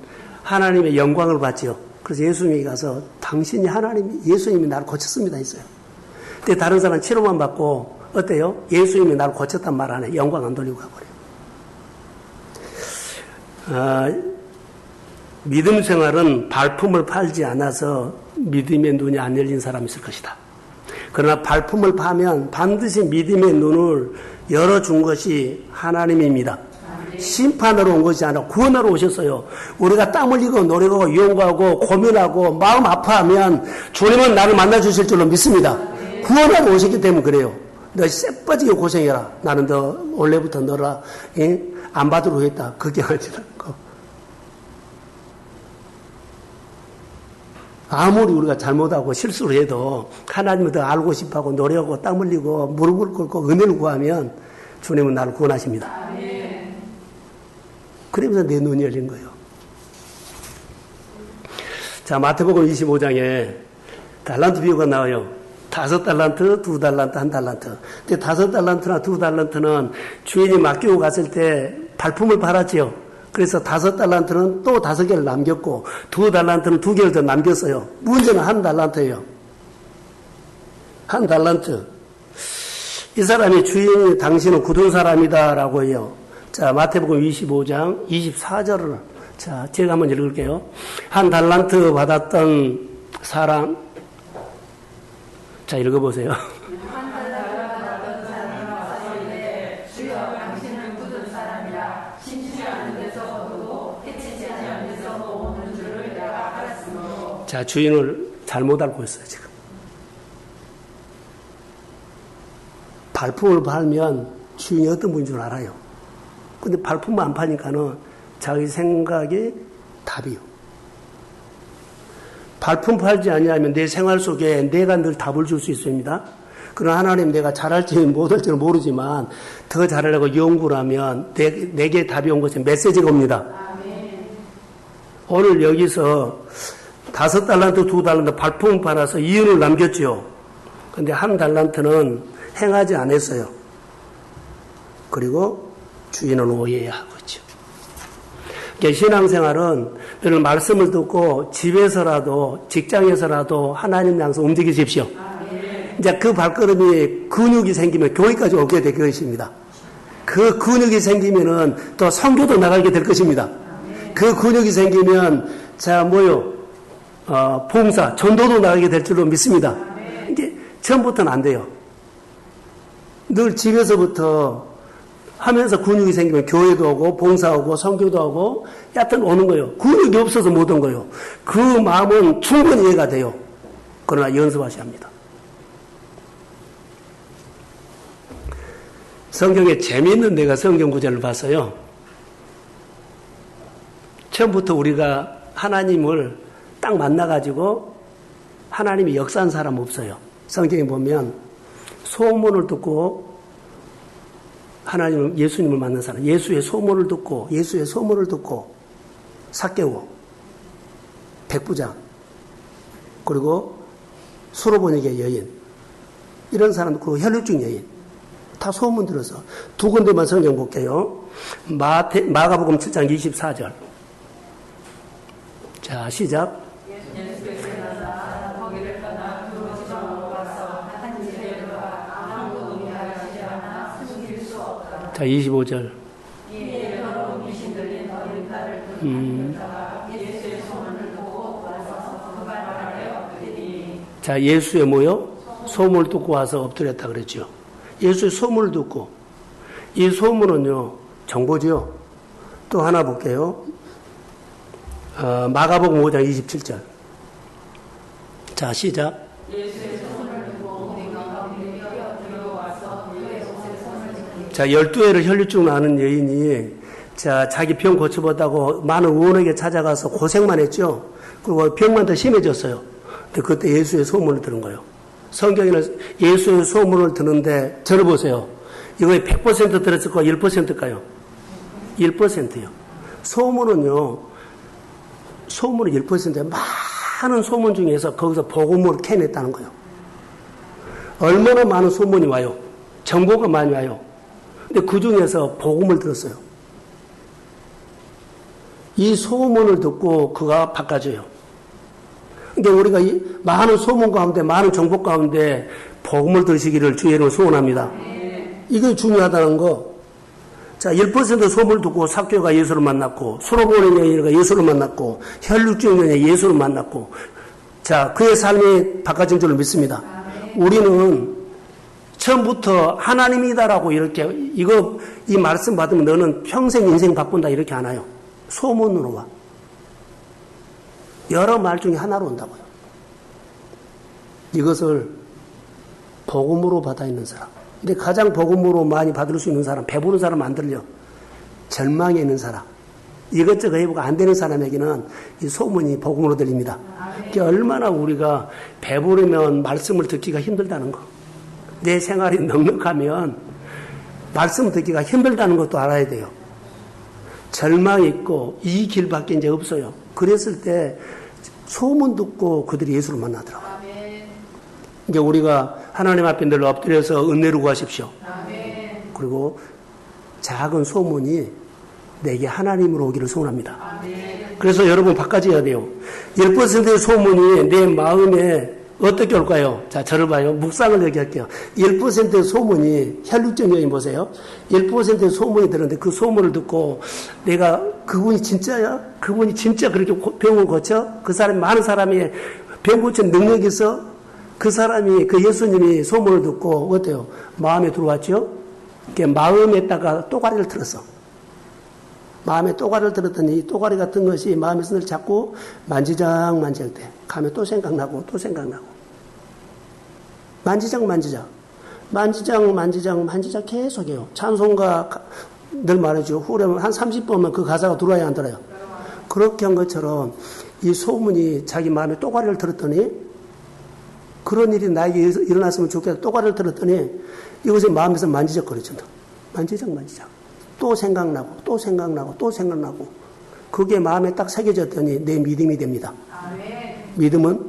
Speaker 1: 하나님의 영광을 받죠. 그래서 예수님이 가서 당신이 예수님이 나를 고쳤습니다 했어요. 근데 다른 사람은 치료만 받고 어때요? 예수님이 나를 고쳤단 말 안 해. 영광 안 돌리고 가버려요. 믿음 생활은 발품을 팔지 않아서 믿음의 눈이 안 열린 사람이 있을 것이다. 그러나 발품을 파면 반드시 믿음의 눈을 열어준 것이 하나님입니다. 심판으로 온 것이 아니라 구원하러 오셨어요. 우리가 땀 흘리고 노력하고 연구하고 고민하고 마음 아파하면 주님은 나를 만나주실 줄로 믿습니다. 구원하러 오셨기 때문에 그래요. 너 쎄빠지게 고생해라. 나는 너 원래부터 너라 안 받으러 했다. 그게 아니라는 거. 아무리 우리가 잘못하고 실수를 해도 하나님을 더 알고 싶어하고 노력하고 땀 흘리고 무릎을 꿇고 은혜를 구하면 주님은 나를 구원하십니다. 그러면서 내 눈이 열린 거예요. 자, 마태복음 25장에 달란트 비유가 나와요. 5달란트, 2달란트, 1달란트. 근데 5달란트나 2달란트는 주인이 맡기고 갔을 때 발품을 팔았지요. 그래서 5달란트는 또 5개를 남겼고 2달란트는 2개를 더 남겼어요. 문제는 1달란트예요. 1달란트. 이 사람이 주인이 당신은 굳은 사람이다라고 해요. 자, 마태복음 25장 24절을 자, 제가 한번 읽을게요. 1달란트 받았던 사람 자, 읽어보세요. 자, 주인을 잘못 알고 있어요, 지금. 발품을 팔면 주인이 어떤 분인 줄 알아요. 근데 발품만 안 파니까는 자기 생각이 답이요. 발품 팔지 아니하면 내 생활 속에 내가 늘 답을 줄 수 있습니다. 그러나 하나님 내가 잘할지 못할지는 모르지만 더 잘하려고 연구를 하면 내게 답이 온 것은 메시지가 옵니다. 오늘 여기서 5달란트, 2달란트 발품을 팔아서 이윤을 남겼죠. 근데 1달란트는 행하지 않았어요. 그리고 주인은 오해하고 있죠. 그러니까 신앙생활은 늘 말씀을 듣고 집에서라도 직장에서라도 하나님 향해서 움직이십시오. 이제 그 발걸음이 근육이 생기면 교회까지 오게 될 것입니다. 그 근육이 생기면은 또 선교도 나가게 될 것입니다. 그 근육이 생기면 봉사, 전도도 나가게 될 줄로 믿습니다. 이게 처음부터는 안 돼요. 늘 집에서부터 하면서 근육이 생기면 교회도 오고 봉사하고 선교도 하고 여하튼 오는 거예요. 근육이 없어서 못 온 거예요. 그 마음은 충분히 이해가 돼요. 그러나 연습하셔야 합니다. 성경에 재미있는 내가 성경 구절을 봤어요. 처음부터 우리가 하나님을 딱 만나가지고 하나님이 역사한 사람 없어요. 성경에 보면 소문을 듣고 예수님을 만난 사람, 예수의 소문을 듣고 삭개오, 백부장, 그리고 수로보니게 여인, 이런 사람, 그 혈육중 여인, 다 소문 들어서 두 군데만 성경 볼게요. 마가복음 7장 24절. 자, 시작. 자, 25절. 자, 예수의 뭐요? 소문을 듣고 와서 엎드렸다 그랬죠. 예수의 소문을 듣고. 이 소문은요, 정보죠. 또 하나 볼게요. 마가복음 5장 27절. 자, 시작. 자, 12회를 혈류증 나는 여인이 자, 자기 병 고쳐봤다고 많은 의원에게 찾아가서 고생만 했죠. 그리고 병만 더 심해졌어요. 근데 그때 예수의 소문을 들은 거예요. 성경에는 예수의 소문을 듣는데 들어보세요. 이거 100% 들었을까 1%일까요? 1%요. 소문은 1%예요. 많은 소문 중에서 거기서 복음을 캐냈다는 거예요. 얼마나 많은 소문이 와요. 정보가 많이 와요. 근데 그 중에서 복음을 들었어요. 이 소문을 듣고 그가 바꿔줘요. 그러니까 우리가 이 많은 소문 가운데, 많은 정보 가운데 복음을 들으시기를 주의 이름으로 소원합니다. 이게 중요하다는 거. 자, 1% 소문을 듣고 삭개오가 예수를 만났고, 소로몬의 여인이 예수를 만났고, 혈육증 여인이 예수를 만났고, 자, 그의 삶이 바꿔진 줄을 믿습니다. 우리는 처음부터 하나님이다라고 이렇게, 이 말씀 받으면 너는 평생 인생 바꾼다 이렇게 안 와요. 소문으로 와. 여러 말 중에 하나로 온다고요. 이것을 복음으로 받아 있는 사람. 근데 가장 복음으로 많이 받을 수 있는 사람, 배부른 사람 안 들려. 절망에 있는 사람. 이것저것 해보고 안 되는 사람에게는 이 소문이 복음으로 들립니다. 그게 얼마나 우리가 배부르면 말씀을 듣기가 힘들다는 거. 내 생활이 넉넉하면 말씀 듣기가 힘들다는 것도 알아야 돼요. 절망이 있고 이 길밖에 이제 없어요. 그랬을 때 소문 듣고 그들이 예수를 만나더라고요. 이제 우리가 하나님 앞에 늘 엎드려서 은혜를 구하십시오. 그리고 작은 소문이 내게 하나님으로 오기를 소원합니다. 그래서 여러분 바꿔줘야 돼요. 1%의 소문이 내 마음에 어떻게 올까요? 자, 저를 봐요. 묵상을 얘기할게요. 1%의 소문이, 혈육적 여인 보세요. 1%의 소문이 들었는데 그 소문을 듣고 내가 그분이 진짜야? 그분이 진짜 그렇게 병을 고쳐? 그 사람이, 많은 사람이 병 고친 능력이 있어? 그 사람이, 그 예수님이 소문을 듣고 어때요? 마음에 들어왔죠? 마음에다가 또가리를 틀었어. 마음에 또가리를 들었더니 또가리 같은 것이 마음에서 늘 자꾸 만지작 때 가면 또 생각나고 또 생각나고 만지작 계속해요. 찬송가 늘 말해줘. 후렴 한 30번만 그 가사가 들어와야 안 들어요. 그렇게 한 것처럼 이 소문이 자기 마음에 또가리를 들었더니 그런 일이 나에게 일어났으면 좋겠다. 또가리를 들었더니 이것이 마음에서 만지작거려진다. 만지작 또 생각나고 그게 마음에 딱 새겨졌더니 내 믿음이 됩니다. 믿음은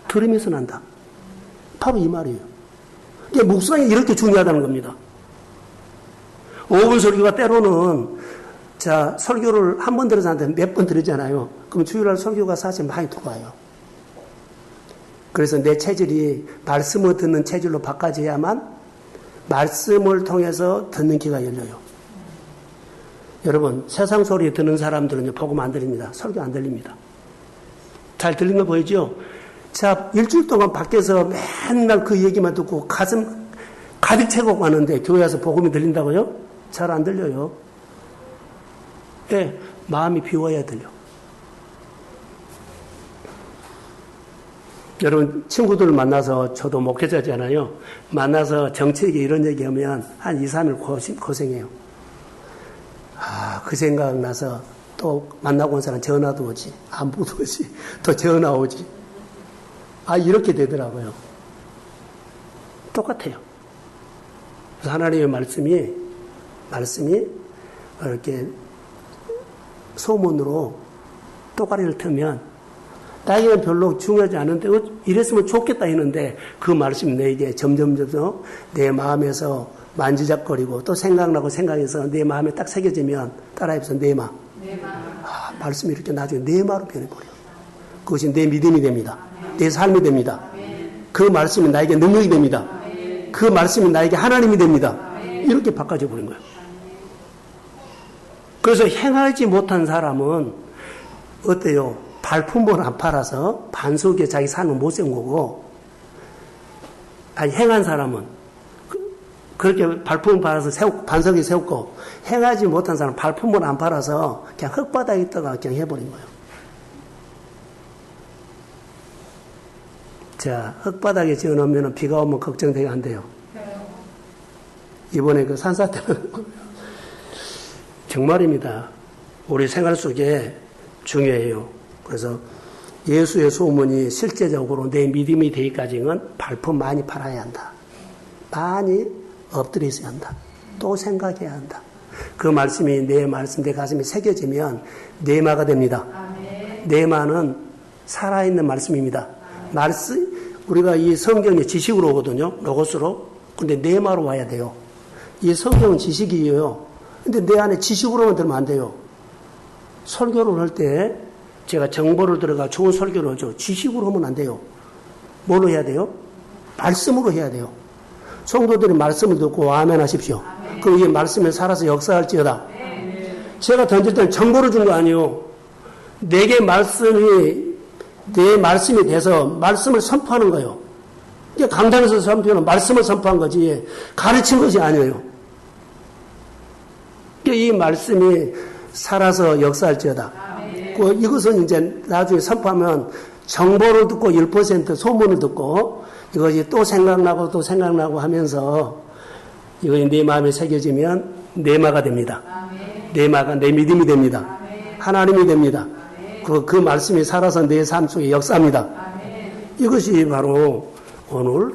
Speaker 1: 들으면서 난다. 바로 이 말이에요. 그러니까 묵상이 이렇게 중요하다는 겁니다. 5분 설교가 때로는 자 설교를 한 번 들어서 몇 번 들으잖아요. 그럼 주일날 설교가 사실 많이 들어와요. 그래서 내 체질이 말씀을 듣는 체질로 바꿔져야만 말씀을 통해서 듣는 귀가 열려요. 여러분, 세상 소리 듣는 사람들은요, 복음 안 들립니다. 설교 안 들립니다. 잘 들린 거 보이죠? 자, 일주일 동안 밖에서 맨날 그 얘기만 듣고 가슴 가득 채고 가는데 교회 와서 복음이 들린다고요? 잘 안 들려요. 네, 마음이 비워야 들려. 여러분, 친구들 만나서 저도 목회자잖아요. 만나서 정치에게 이런 얘기하면 한 2, 3일 고생해요. 그 생각 나서 또 만나고 온 사람 전화도 오지, 안부도 오지, 또 전화 오지. 이렇게 되더라고요. 똑같아요. 그래서 하나님의 말씀이 이렇게 소문으로 또가리를 트면 나에게는 별로 중요하지 않은데 이랬으면 좋겠다 했는데 그 말씀이 내게 점점 내 마음에서 만지작거리고 또 생각나고 생각해서 내 마음에 딱 새겨지면 따라해서 내 마음. 말씀이 이렇게 나중에 내 마음으로 변해버려. 그것이 내 믿음이 됩니다. 내 삶이 됩니다. 그 말씀이 나에게 능력이 됩니다. 그 말씀이 나에게 하나님이 됩니다. 이렇게 바꿔져 버린 거예요. 그래서 행하지 못한 사람은 어때요? 발품을 안 팔아서 반석에 자기 삶을 못 세운 거고 아니, 행한 사람은 그렇게 발품을 팔아서 반석에 세웠고, 행하지 못한 사람은 발품을 안 팔아서 그냥 흙바닥에 있다가 그냥 해버린 거예요. 자, 흙바닥에 지어놓으면 비가 오면 걱정되게 안 돼요. 이번에 그 산사태는 정말입니다. 우리 생활 속에 중요해요. 그래서 예수의 소문이 실제적으로 내 믿음이 되기까지는 발품 많이 팔아야 한다. 많이 엎드려 있어야 한다. 또 생각해야 한다. 그 말씀이 내 가슴에 새겨지면 내마가 됩니다. 내마는 살아있는 말씀입니다. 우리가 이 성경이 지식으로 오거든요. 로고스로. 근데 내마로 와야 돼요. 이 성경은 지식이에요. 근데 내 안에 지식으로만 들으면 안 돼요. 설교를 할 때 제가 정보를 들어가 좋은 설교를 하죠. 지식으로 하면 안 돼요. 뭘로 해야 돼요? 말씀으로 해야 돼요. 성도들이 말씀을 듣고 아멘 하십시오. 그럼 이 말씀에 살아서 역사할지어다. 제가 던질 때는 정보를 준 거 아니에요. 내게 내 말씀이 돼서 말씀을 선포하는 거예요. 강단에서 선포하는 말씀을 선포한 거지 가르친 것이 아니에요. 이 말씀이 살아서 역사할지어다. 이것은 이제 나중에 선포하면 정보를 듣고 1% 소문을 듣고 이것이 또 생각나고 하면서 이것이 내 마음에 새겨지면 내마가 됩니다. 내마가 내 믿음이 됩니다. 하나님이 됩니다. 그 말씀이 살아서 내 삶 속에 역사합니다. 이것이 바로 오늘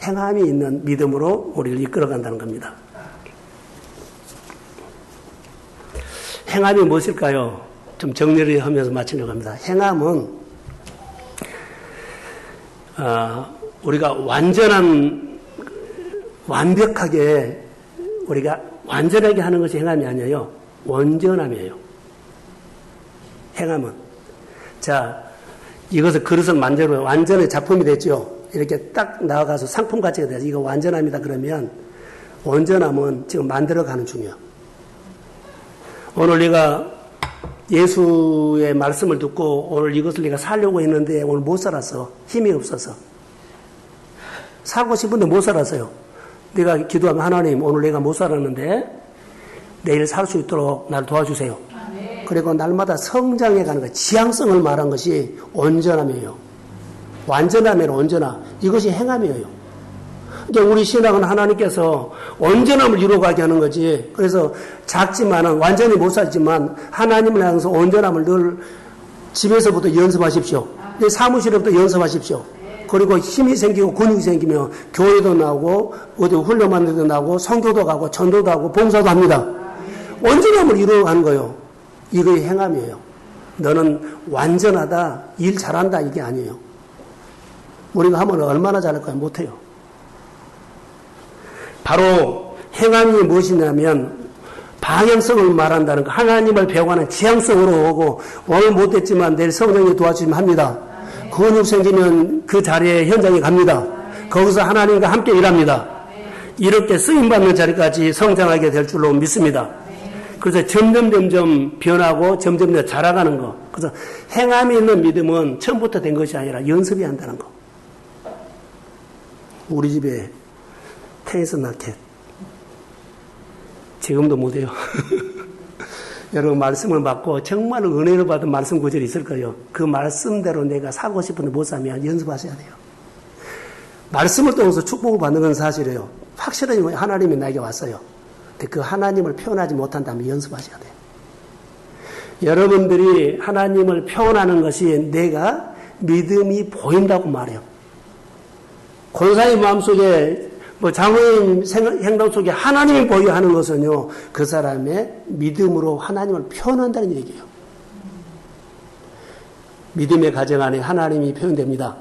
Speaker 1: 행함이 있는 믿음으로 우리를 이끌어간다는 겁니다. 행함이 무엇일까요? 좀 정리를 하면서 마치려고 합니다. 행함은 우리가 완벽하게 우리가 완전하게 하는 것이 행함이 아니에요. 온전함이에요. 행함은. 자, 이것을 그릇을 만들어 완전히 작품이 됐죠. 이렇게 딱 나와가서 상품 가치가 돼서 이거 완전합니다. 그러면 온전함은 지금 만들어가는 중이에요. 오늘 네가 예수의 말씀을 듣고 오늘 이것을 네가 살려고 했는데 오늘 못 살았어. 힘이 없어서. 살고 싶은데 못 살았어요. 네가 기도하면 하나님 오늘 내가 못 살았는데 내일 살 수 있도록 날 도와주세요. 그리고 날마다 성장해가는 것, 지향성을 말한 것이 온전함이에요. 완전함이라 온전함. 이것이 행함이에요. 그러니까 우리 신앙은 하나님께서 온전함을 이루어가게 하는 거지. 그래서 작지만은 완전히 못 살지만 하나님을 향해서 온전함을 늘 집에서부터 연습하십시오. 사무실에부터 연습하십시오. 그리고 힘이 생기고 근육이 생기면 교회도 나오고 어디 훈련만 데도 나오고 선교도 가고 전도도 하고 봉사도 합니다. 온전함을 이루어가는 거예요. 이거의 행함이에요. 너는 완전하다, 일 잘한다 이게 아니에요. 우리가 하면 얼마나 잘할까요? 못해요. 바로 행함이 무엇이냐면 방향성을 말한다는 거. 하나님을 배워가는 지향성으로 오고 오늘 못했지만 내일 성령이 도와주시면 합니다. 근육 생기면 그 자리에 현장에 갑니다. 거기서 하나님과 함께 일합니다. 이렇게 쓰임받는 자리까지 성장하게 될 줄로 믿습니다. 그래서 점점 변하고 점점 자라가는 거. 그래서 행함이 있는 믿음은 처음부터 된 것이 아니라 연습이 한다는 거. 우리 집에 테니스 라켓 지금도 못해요. 여러분 말씀을 받고 정말 은혜를 받은 말씀 구절이 있을 거예요. 그 말씀대로 내가 사고 싶은데 못 사면 연습하셔야 돼요. 말씀을 통해서 축복을 받는 건 사실이에요. 확실하게 하나님이 나에게 왔어요. 근데 그 하나님을 표현하지 못한다면 연습하셔야 돼요. 여러분들이 하나님을 표현하는 것이 내가 믿음이 보인다고 말해요. 권사의 마음속에 장로님 행동 속에 하나님이 보여 하는 것은요, 그 사람의 믿음으로 하나님을 표현한다는 얘기예요. 믿음의 가정 안에 하나님이 표현됩니다.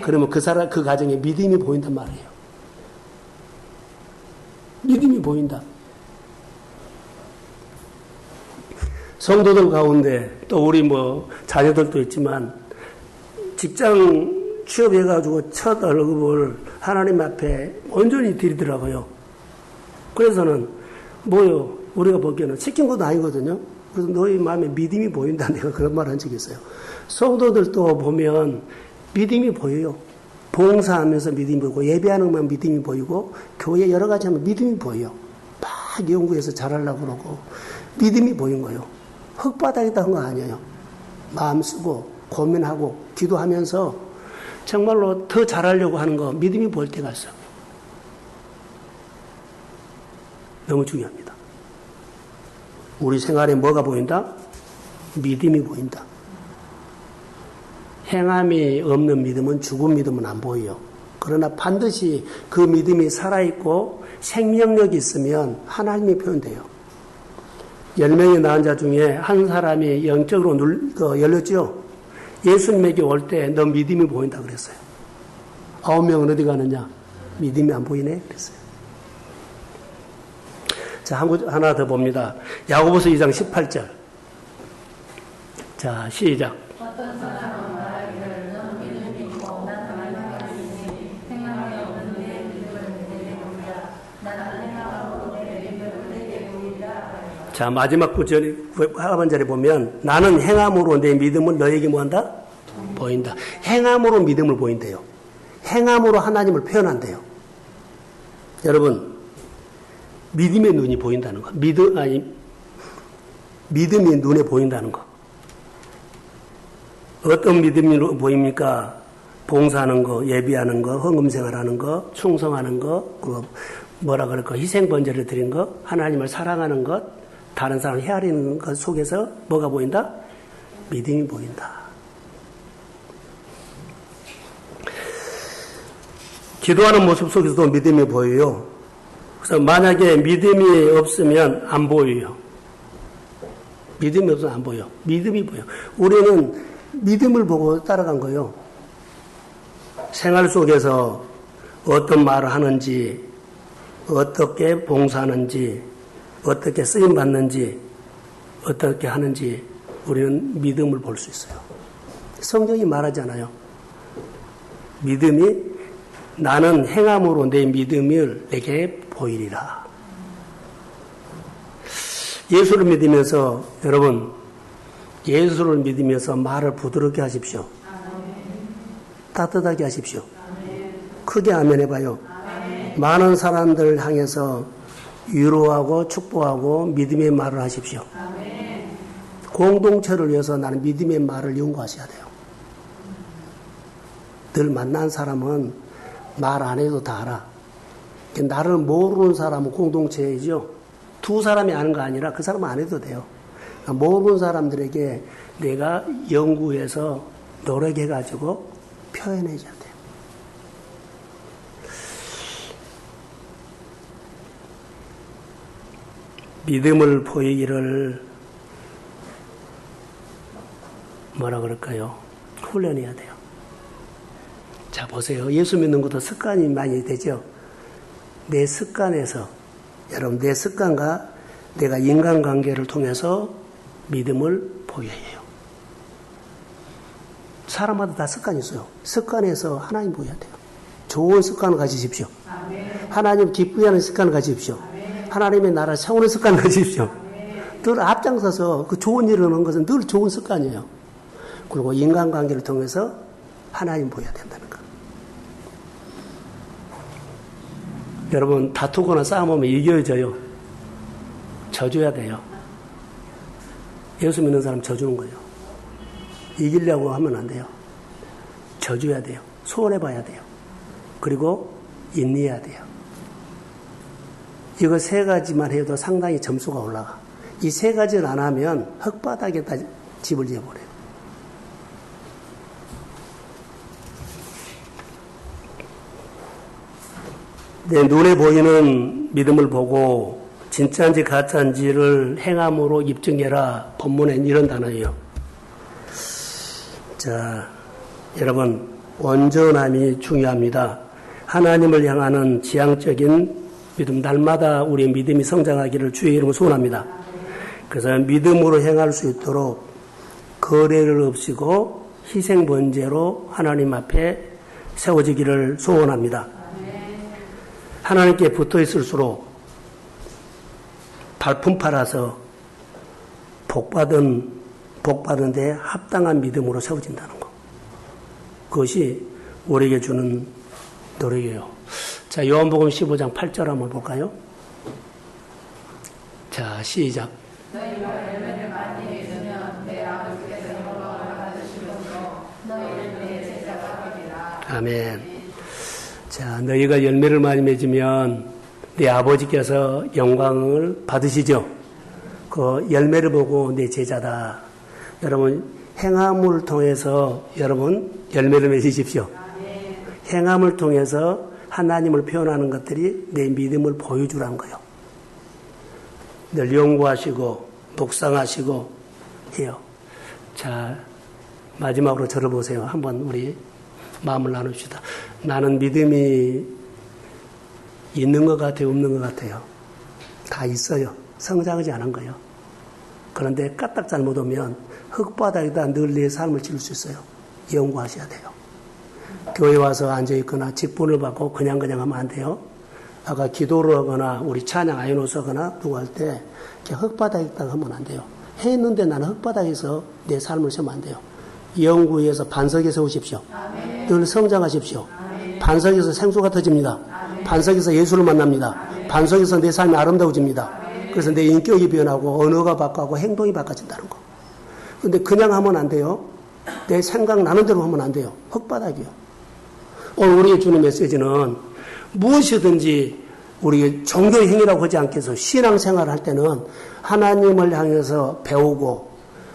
Speaker 1: 그러면 그 가정에 믿음이 보인단 말이에요. 믿음이 보인다. 성도들 가운데 또 우리 자녀들도 있지만 직장 취업해가지고 첫 월급을 하나님 앞에 온전히 드리더라고요. 그래서는 우리가 보기에는 시킨 것도 아니거든요. 그래서 너희 마음에 믿음이 보인다. 내가 그런 말 한 적이 있어요. 성도들도 보면 믿음이 보여요. 봉사하면서 믿음이 보이고, 예배하는 것만 믿음이 보이고, 교회 여러 가지 하면 믿음이 보여요. 막 연구해서 잘하려고 그러고, 믿음이 보인 거예요. 흙바닥에다 한 거 아니에요. 마음 쓰고, 고민하고, 기도하면서 정말로 더 잘하려고 하는 거, 믿음이 보일 때가 있어. 너무 중요합니다. 우리 생활에 뭐가 보인다? 믿음이 보인다. 행함이 없는 믿음은 죽은 믿음은 안 보여요. 그러나 반드시 그 믿음이 살아있고 생명력이 있으면 하나님이 표현돼요. 10명이 낳은 자 중에 한 사람이 영적으로 열렸죠. 예수님에게 올 때 너 믿음이 보인다 그랬어요. 9명은 어디 가느냐? 믿음이 안 보이네 그랬어요. 자, 하나 더 봅니다. 야고보서 2장 18절. 자, 시작. 어떤 사람은 말하기를 넌 믿음이 있고 난 하나님과 있으니 행함이 없는데 믿음을 내게 보이라. 난 행함으로 내 믿음을 내게 보이라. 자, 마지막 하반절에 보면 나는 행함으로 내 믿음을 너에게 뭐한다? 보인다. 행함으로 믿음을 보인대요. 행함으로 하나님을 표현한대요. 여러분, 믿음의 눈이 보인다는 거. 믿음이 눈에 보인다는 거. 어떤 믿음이 보입니까? 봉사하는 거, 예비하는 거, 헌금생활하는 거, 충성하는 거, 뭐라 그럴까? 희생번제를 드린 거, 하나님을 사랑하는 것, 다른 사람을 헤아리는 것 속에서 뭐가 보인다? 믿음이 보인다. 기도하는 모습 속에서도 믿음이 보여요. 그래서 만약에 믿음이 없으면 안 보여요. 믿음이 없으면 안 보여. 믿음이 보여. 우리는 믿음을 보고 따라간 거예요. 생활 속에서 어떤 말을 하는지, 어떻게 봉사하는지, 어떻게 쓰임받는지, 어떻게 하는지 우리는 믿음을 볼 수 있어요. 성경이 말하잖아요. 믿음이 나는 행함으로 내 믿음을 내게 보이리라. 예수를 믿으면서 여러분 예수를 믿으면서 말을 부드럽게 하십시오. 따뜻하게 하십시오. 크게 아멘 해봐요. 많은 사람들 향해서 위로하고 축복하고 믿음의 말을 하십시오. 공동체를 위해서 나는 믿음의 말을 연구하셔야 돼요. 늘 만난 사람은 말 안 해도 다 알아. 나를 모르는 사람은 공동체이죠. 두 사람이 아는 거 아니라 그 사람은 안 해도 돼요. 모르는 사람들에게 내가 연구해서 노력해가지고 표현해줘야 돼요. 믿음을 보이기를 뭐라 그럴까요? 훈련해야 돼요. 자, 보세요. 예수 믿는 것도 습관이 많이 되죠. 내 습관에서, 여러분, 내 습관과 내가 인간관계를 통해서 믿음을 보여야 해요. 사람마다 다 습관이 있어요. 습관에서 하나님 보여야 돼요. 좋은 습관을 가지십시오. 하나님 기쁘게 하는 습관을 가지십시오. 하나님의 나라 세우는 습관을 가지십시오. 늘 앞장서서 그 좋은 일을 하는 것은 늘 좋은 습관이에요. 그리고 인간관계를 통해서 하나님 보여야 된다는 거. 여러분, 다투거나 싸움하면 이겨져요. 져줘야 돼요. 예수 믿는 사람 져주는 거예요. 이기려고 하면 안 돼요. 져줘야 돼요. 소원해봐야 돼요. 그리고 인내해야 돼요. 이거 세 가지만 해도 상당히 점수가 올라가. 이 세 가지를 안 하면 흙바닥에다 집을 지어버려요. 내 눈에 보이는 믿음을 보고 진짜인지 가짜인지를 행함으로 입증해라. 본문엔 이런 단어예요. 자, 여러분, 온전함이 중요합니다. 하나님을 향하는 지향적인 믿음, 날마다 우리의 믿음이 성장하기를 주의 이름으로 소원합니다. 그래서 믿음으로 행할 수 있도록 거래를 없이고 희생번제로 하나님 앞에 세워지기를 소원합니다. 하나님께 붙어 있을수록 발품 팔아서 복받은 데 합당한 믿음으로 세워진다는 것. 그것이 우리에게 주는 노력이에요. 자, 요한복음 15장 8절 한번 볼까요? 자, 시작. 너희가 열매를 많이 있으면 내 아버지께서 영광을 받으시면서 너희를 내 제자가 되리라. 아멘. 자, 너희가 열매를 많이 맺으면 내 아버지께서 영광을 받으시죠. 그 열매를 보고 내 제자다. 여러분, 행함을 통해서 여러분 열매를 맺으십시오. 행함을 통해서 하나님을 표현하는 것들이 내 믿음을 보여주라는 거예요. 늘 연구하시고 묵상하시고 해요. 자, 마지막으로 저를 보세요. 한번 우리 마음을 나눕시다. 나는 믿음이 있는 것 같아요? 없는 것 같아요? 다 있어요. 성장하지 않은 거예요. 그런데 까딱 잘못 오면 흙바닥에다 늘 내 삶을 지을 수 있어요. 연구하셔야 돼요. 교회 와서 앉아있거나 직분을 받고 그냥 하면 안 돼요. 아까 기도를 하거나 우리 찬양 아이노스 하거나 누구 할 때 흙바닥에 있다가 하면 안 돼요. 했는데 나는 흙바닥에서 내 삶을 세우면 안 돼요. 연구해서 반석에 세우십시오. 늘 성장하십시오. 반석에서 생수가 터집니다. 반석에서 예수를 만납니다. 반석에서 내 삶이 아름다워집니다. 그래서 내 인격이 변하고 언어가 바뀌고 행동이 바꿔진다는 거. 근데 그냥 하면 안 돼요. 내 생각 나는 대로 하면 안 돼요. 흙바닥이요. 오늘 우리의 주는 메시지는 무엇이든지 우리 종교의 행위라고 하지 않겠어. 신앙생활을 할 때는 하나님을 향해서 배우고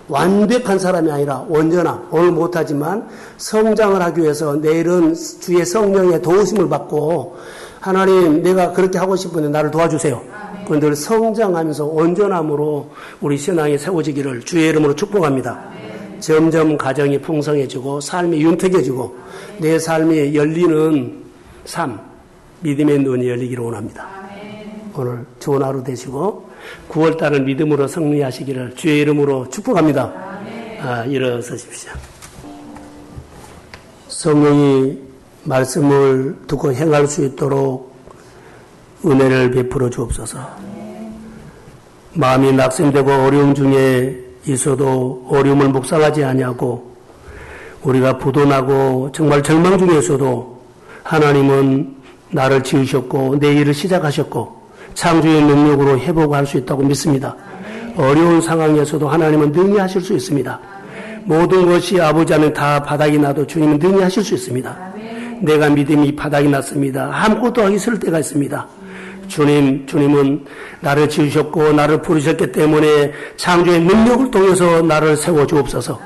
Speaker 1: 완벽한 사람이 아니라 온전한, 오늘 못하지만 성장을 하기 위해서 내일은 주의 성령의 도우심을 받고 하나님 내가 그렇게 하고 싶은데 나를 도와주세요. 그런데 성장하면서 온전함으로 우리 신앙이 세워지기를 주의 이름으로 축복합니다. 점점 가정이 풍성해지고 삶이 윤택해지고 내 삶이 열리는 삶, 믿음의 눈이 열리기를 원합니다. 오늘 좋은 하루 되시고 9월달을 믿음으로 승리하시기를 주의 이름으로 축복합니다. 일어서십시오. 성령이 말씀을 듣고 행할 수 있도록 은혜를 베풀어 주옵소서. 마음이 낙심되고 어려움 중에 있어도 어려움을 묵상하지 아니하고 우리가 부도나고 정말 절망 중에 있어도 하나님은 나를 지으셨고 내 일을 시작하셨고 창조의 능력으로 회복할 수 있다고 믿습니다. 어려운 상황에서도 하나님은 능히 하실 수 있습니다. 모든 것이 아버지 안에 다 바닥이 나도 주님은 능히 하실 수 있습니다. 내가 믿음이 바닥이 났습니다. 아무것도 하기 싫을 때가 있습니다. 주님은 나를 지으셨고 나를 부르셨기 때문에 창조의 능력을 통해서 나를 세워주옵소서.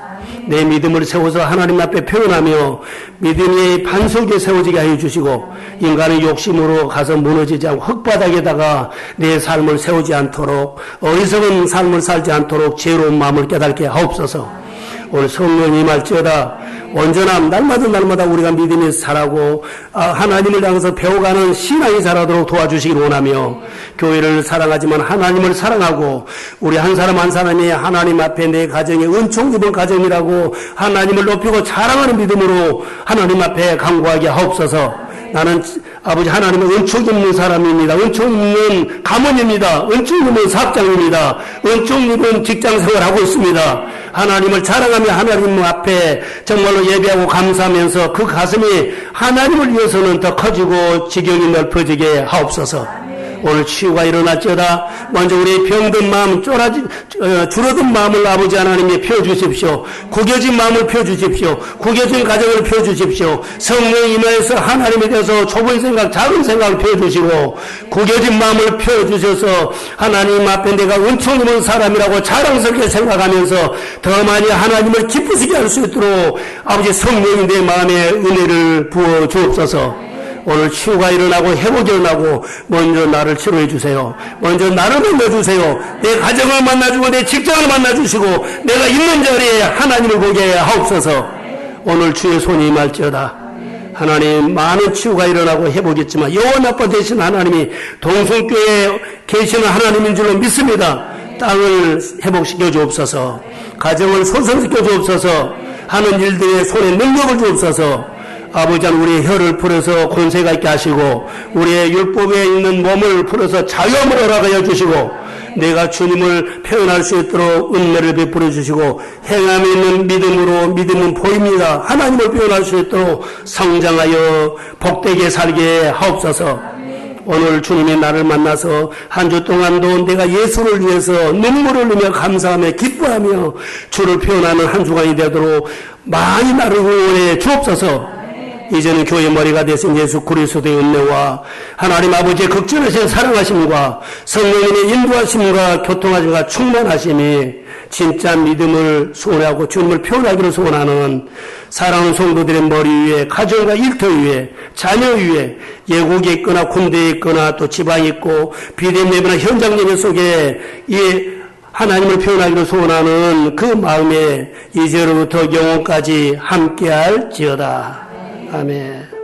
Speaker 1: 내 믿음을 세워서 하나님 앞에 표현하며 믿음의 반석에 세워지게 하여 주시고 인간의 욕심으로 가서 무너지지 않고 흙바닥에다가 내 삶을 세우지 않도록 어리석은 삶을 살지 않도록 지혜로운 마음을 깨닫게 하옵소서. 오늘 성령이 임할지어다. 온전함 날마다 우리가 믿음이 자라고 하나님을 향해서 배워가는 신앙이 자라도록 도와주시길 원하며 교회를 사랑하지만 하나님을 사랑하고 우리 한 사람 한 사람이 하나님 앞에 내 가정의 은총 입은 가정이라고 하나님을 높이고 자랑하는 믿음으로 하나님 앞에 간구하게 하옵소서. 나는 아버지 하나님은 은총 입는 사람입니다. 은총 입는 가문입니다. 은총 입는 사업장입니다. 은총 입은 직장생활하고 있습니다. 하나님을 자랑하며 하나님 앞에 정말로 예배하고 감사하면서 그 가슴이 하나님을 위해서는 더 커지고 지경이 넓어지게 하옵소서. 오늘 치유가 일어날지어다. 먼저 우리 병든 마음, 줄어든 마음을 아버지 하나님이 펴주십시오. 구겨진 마음을 펴주십시오. 구겨진 가정을 펴주십시오. 성령 임하여서 하나님에 대해서 좁은 생각, 작은 생각을 펴주시고 구겨진 마음을 펴주셔서 하나님 앞에 내가 은총 있는 사람이라고 자랑스럽게 생각하면서 더 많이 하나님을 기쁘시게 할 수 있도록 아버지 성령이 내 마음에 은혜를 부어 주옵소서. 오늘 치유가 일어나고 회복이 일어나고 먼저 나를 치료해 주세요. 먼저 나를 만나주세요. 내 가정을 만나주고 내 직장을 만나주시고 내가 있는 자리에 하나님을 보게 하옵소서. 오늘 주의 손이 임할지어다. 하나님 많은 치유가 일어나고 회복했지만 여호와 아빠 되신 하나님이 동성교회에 계시는 하나님인 줄로 믿습니다. 땅을 회복시켜 주옵소서. 가정을 소성시켜 주옵소서. 하는 일들의 손에 능력을 주옵소서. 아버지 하나님 우리의 혀를 풀어서 권세가 있게 하시고 우리의 율법에 있는 몸을 풀어서 자유함을 허락하여 주시고 내가 주님을 표현할 수 있도록 은혜를 베풀어 주시고 행함에 있는 믿음으로 믿음은 보입니다. 하나님을 표현할 수 있도록 성장하여 복되게 살게 하옵소서. 오늘 주님이 나를 만나서 한 주 동안도 내가 예수를 위해서 눈물을 흘리며 감사하며 기뻐하며 주를 표현하는 한 주간이 되도록 많이 나를 응원해 주옵소서. 이제는 교회의 머리가 되신 예수 그리스도의 은혜와 하나님 아버지의 극진하신 사랑하심과 성령님의 인도하심과 교통하심과 충만하심이 진짜 믿음을 소원하고 주님을 표현하기를 소원하는 사랑하는 성도들의 머리 위에, 가정과 일터 위에, 자녀 위에, 예국에 있거나 군대에 있거나 또 지방에 있고 비대면 예배나 현장 예배 속에 이 하나님을 표현하기를 소원하는 그 마음에 이제로부터 영원까지 함께할지어다. 아멘.